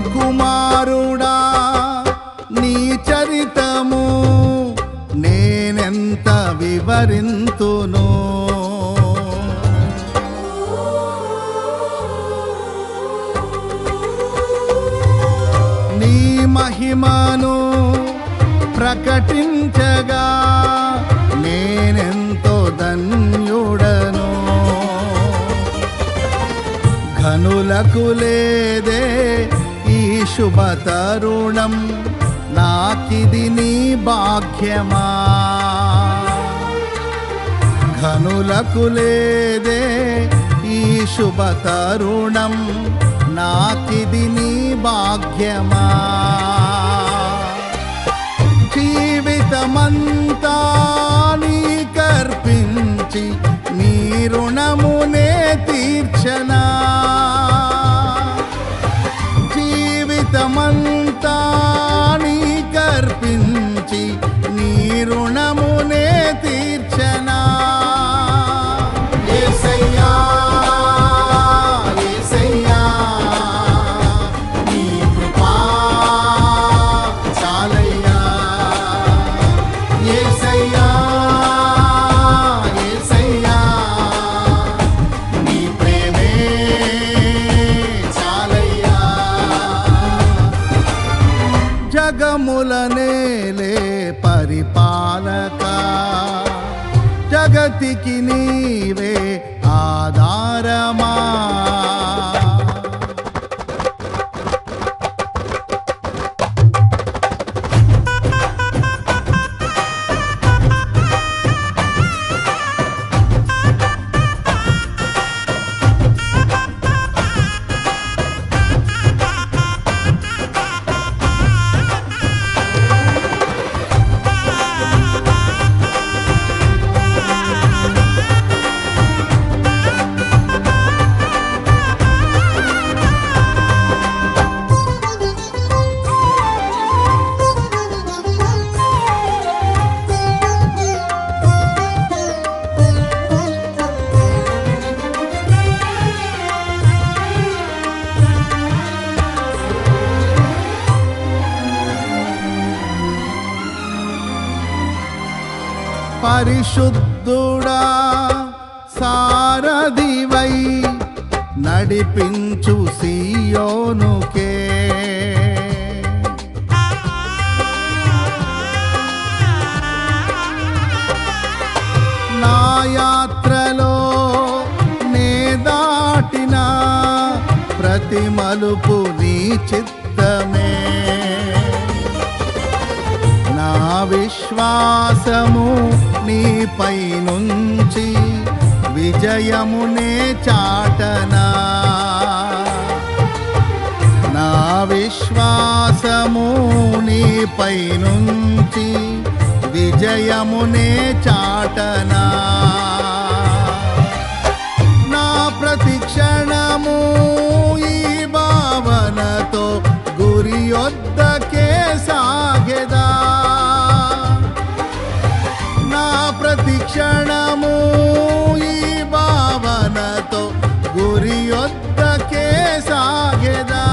సుకుమారుడా నీ చరితము నేనెంత వివరింతును. నీ మహిమను ప్రకటించగా నేనెంతో ధన్యుడను. ఘనులకు లేదే ఈ శుభ తరుణం, నాకిది నీ భాగ్యమా. ఘనులకు లేదే ఈ శుభ తరుణం, నాకిది నీ భాగ్యమా. జీవితమంతా నీకర్పించి నీ రుణమునే తీర్చనా. జీవితమంతా నీకర్పించి నీ రుణమునే తీర్చనా. యేసయ్యా యేసయ్యా నీ కృపా చాలయ్యా. యేసయ్యా యేసయ్యా నీ ప్రేమే చాలయ్యా. జగముల నేలే పరిపాలక జగతికి నీవే ఆధారమా. పరిశుద్ధుడా సారథివై నడిపించు సియోనుకే నా యాత్రలో నే దాటిన ప్రతి మలుపు నీ చిత్తమే నా విశ్వాసము నీపై నుంచి విజయమునే చాటనా నా విశ్వాసము నీపై నుంచి విజయమునే చాటనా నా ప్రతి క్షణము ఈ భావనతో గురి యొద్దకే సాగెదా నా ప్రతి క్షణము ఈ భావనతో గురి యొద్దకే సాగెదా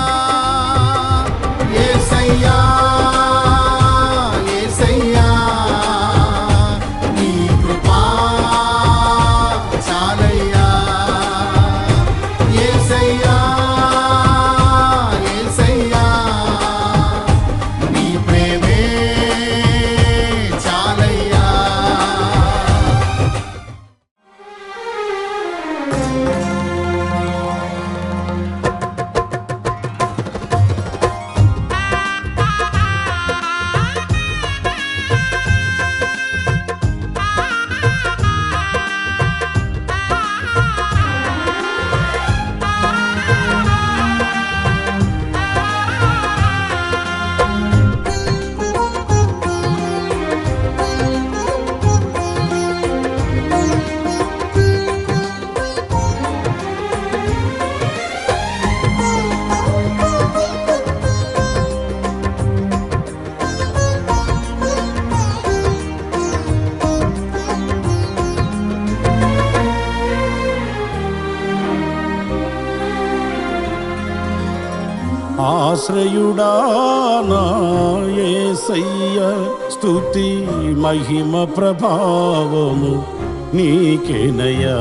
యేసయ్యా యేసయ్యా నీ కృపా చాలయ్యా యేసయ్యా యేసయ్యా నీ ప్రేమే చాలయ్యా ఆశ్రయుడా నా యేసయ్య స్తుతి మహిమ ప్రభావము నీకేనయ్యా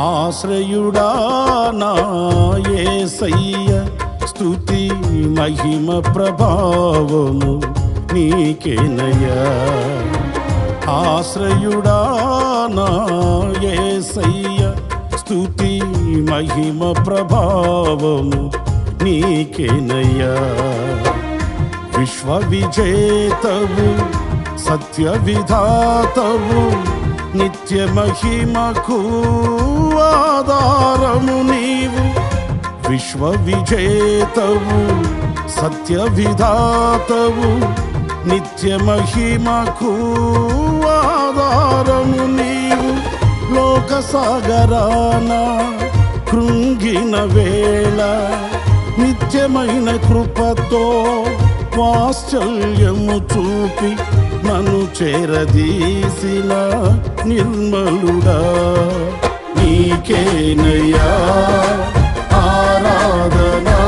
ఆశ్రయుడా నా యేసయ్య స్తుతి మహిమ ప్రభావము నీకేనయ్యా ఆశ్రయుడా నా యేసయ్య స్తుతి మహిమ ప్రభావము నీకేనయ్యా విశ్వ విజేతవు సత్య విధాతవు నిత్య మహిమకు ఆధారము నీవు విశ్వ విజేతవు సత్య విధాతవు నిత్య మహిమకు ఆధారము నీవు లోక సాగరాన కృంగిన వేళ నిత్యమైన కృపతో వాత్సల్యము చూపి నన్ను చేరదీసిన నిర్మలుడా నీకేనయ్యా ఆరాధనా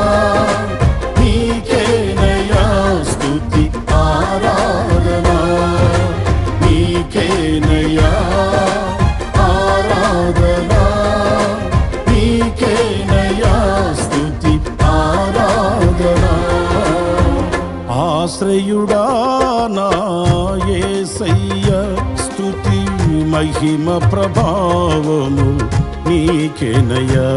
నీకేనయ్యా స్తుతి ఆరాధనా నీకేనయ్యా ఆరాధనా నీకేనయ్యా స్తుతి ఆరాధనా ఆశ్రయుడా నా యేసయ్య స్తుతి మహిమ ప్రభావము నీకేనయ్యా